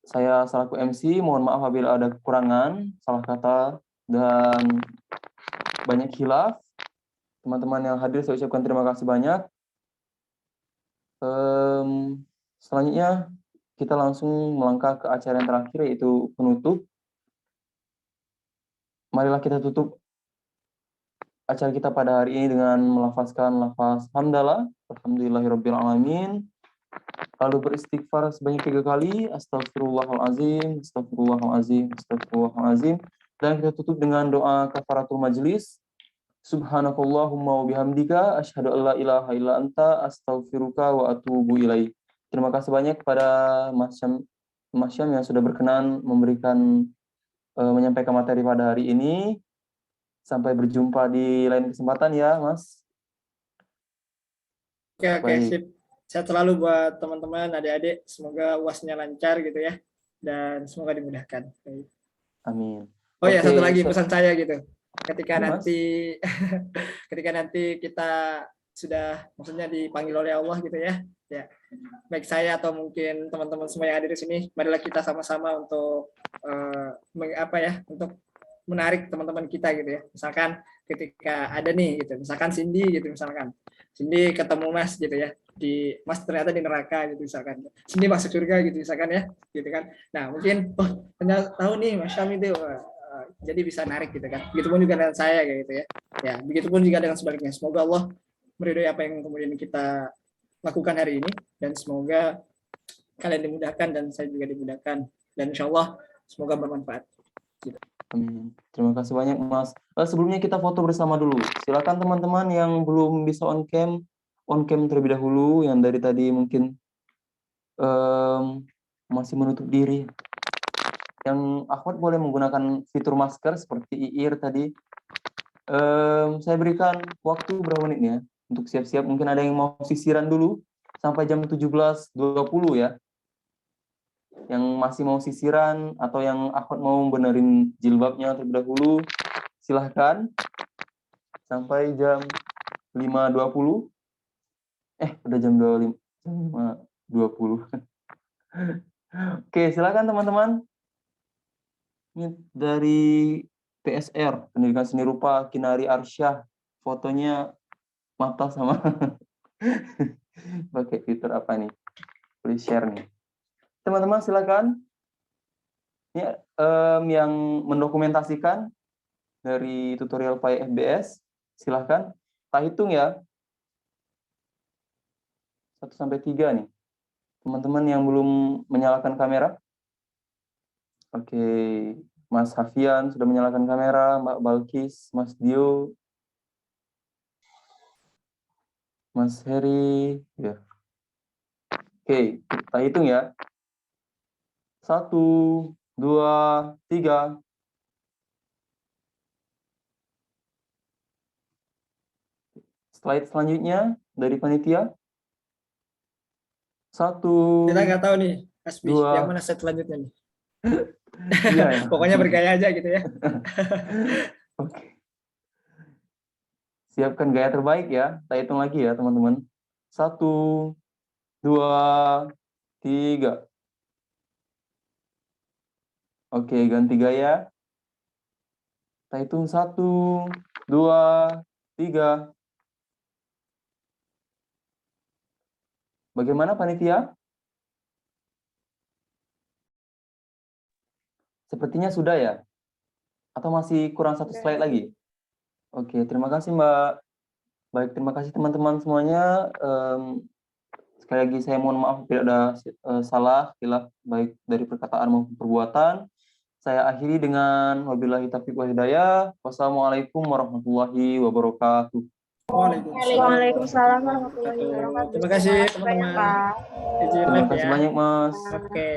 Saya selaku MC, mohon maaf apabila ada kekurangan, salah kata, dan banyak khilaf. Teman-teman yang hadir saya ucapkan terima kasih banyak. Selanjutnya kita langsung melangkah ke acara yang terakhir, yaitu penutup. Marilah kita tutup acara kita pada hari ini dengan melafazkan lafaz hamdalah, alhamdulillahirabbil alamin. Lalu beristighfar sebanyak 3 kali, astagfirullahalazim, astagfirullahalazim, astagfirullahalazim. Dan kita tutup dengan doa kafaratul majlis. Subhanakallahumma wa bihamdika asyhadu an la ilaha illa anta astaghfiruka wa atubu ilaik. Terima kasih banyak kepada Mas Syam yang sudah berkenan memberikan menyampaikan materi pada hari ini. Sampai berjumpa di lain kesempatan ya, Mas. Oke, Baik. sip. Sehat selalu buat teman-teman, adik-adik. Semoga UAS-nya lancar gitu ya. Dan semoga dimudahkan. Baik. Amin. Oh ya, Oke, satu lagi pesan saya gitu. Ketika Mas. nanti kita sudah maksudnya dipanggil oleh Allah gitu ya. Ya. Baik saya atau mungkin teman-teman semua yang hadir di sini, marilah kita sama-sama untuk untuk menarik teman-teman kita gitu ya. Misalkan ketika ada nih gitu, misalkan Cindy gitu misalkan. Cindy ketemu Mas gitu ya. Mas ternyata di neraka gitu misalkan. Cindy masuk surga gitu misalkan ya, gitu kan. Nah, mungkin ternyata tahu nih Mas Syam itu jadi bisa narik gitu kan. Begitupun juga dengan saya kayak gitu ya. Ya, begitupun juga dengan sebaliknya. Semoga Allah meridhoi apa yang kemudian kita lakukan hari ini dan semoga kalian dimudahkan dan saya juga dimudahkan dan insyaallah semoga bermanfaat. Gitu. Amin. Terima kasih banyak Mas. Sebelumnya kita foto bersama dulu. Silakan teman-teman yang belum bisa on cam terlebih dahulu. Yang dari tadi mungkin masih menutup diri. Yang akhwat boleh menggunakan fitur masker seperti IIR tadi. Saya berikan waktu berapa menit ya untuk siap-siap. Mungkin ada yang mau sisiran dulu sampai jam 17.20 ya. Yang masih mau sisiran atau yang akhwat mau benerin jilbabnya terlebih dahulu, silahkan sampai jam 5.20. Udah jam 5.20. Oke, silakan teman-teman. Ini dari PSR, Pendidikan Seni Rupa Kinari Arsyah. Fotonya mata sama pakai fitur apa nih? Boleh share nih. Teman-teman silakan. Ini yang mendokumentasikan dari tutorial Pi FBS, silahkan. Tak hitung ya. 1 sampai 3 nih. Teman-teman yang belum menyalakan kamera. Oke, Mas Hafian sudah menyalakan kamera, Mbak Balkis, Mas Dio, Mas Heri, ya. Oke, kita hitung ya. 1, 2, 3. Slide selanjutnya dari panitia. 1. Kita nggak tahu nih, Asbi, 2. yang mana set selanjutnya nih. Iya, ya. Pokoknya bergaya aja gitu ya. Oke. Siapkan gaya terbaik ya. Kita hitung lagi ya, teman-teman. 1, 2, 3. Oke, ganti gaya. Kita hitung 1, 2, 3. Bagaimana panitia? Sepertinya sudah ya? Atau masih kurang 1 slide lagi? Oke, terima kasih Mbak. Baik, terima kasih teman-teman semuanya. Sekali lagi saya mohon maaf bila ada salah, khilaf baik dari perkataan maupun perbuatan. Saya akhiri dengan wabillahi taufiq wa hidayah. Wassalamualaikum warahmatullahi wabarakatuh. Waalaikumsalam warahmatullahi wabarakatuh. Terima kasih teman-teman. Izin Terima live kasih ya. banyak Mas. Oke.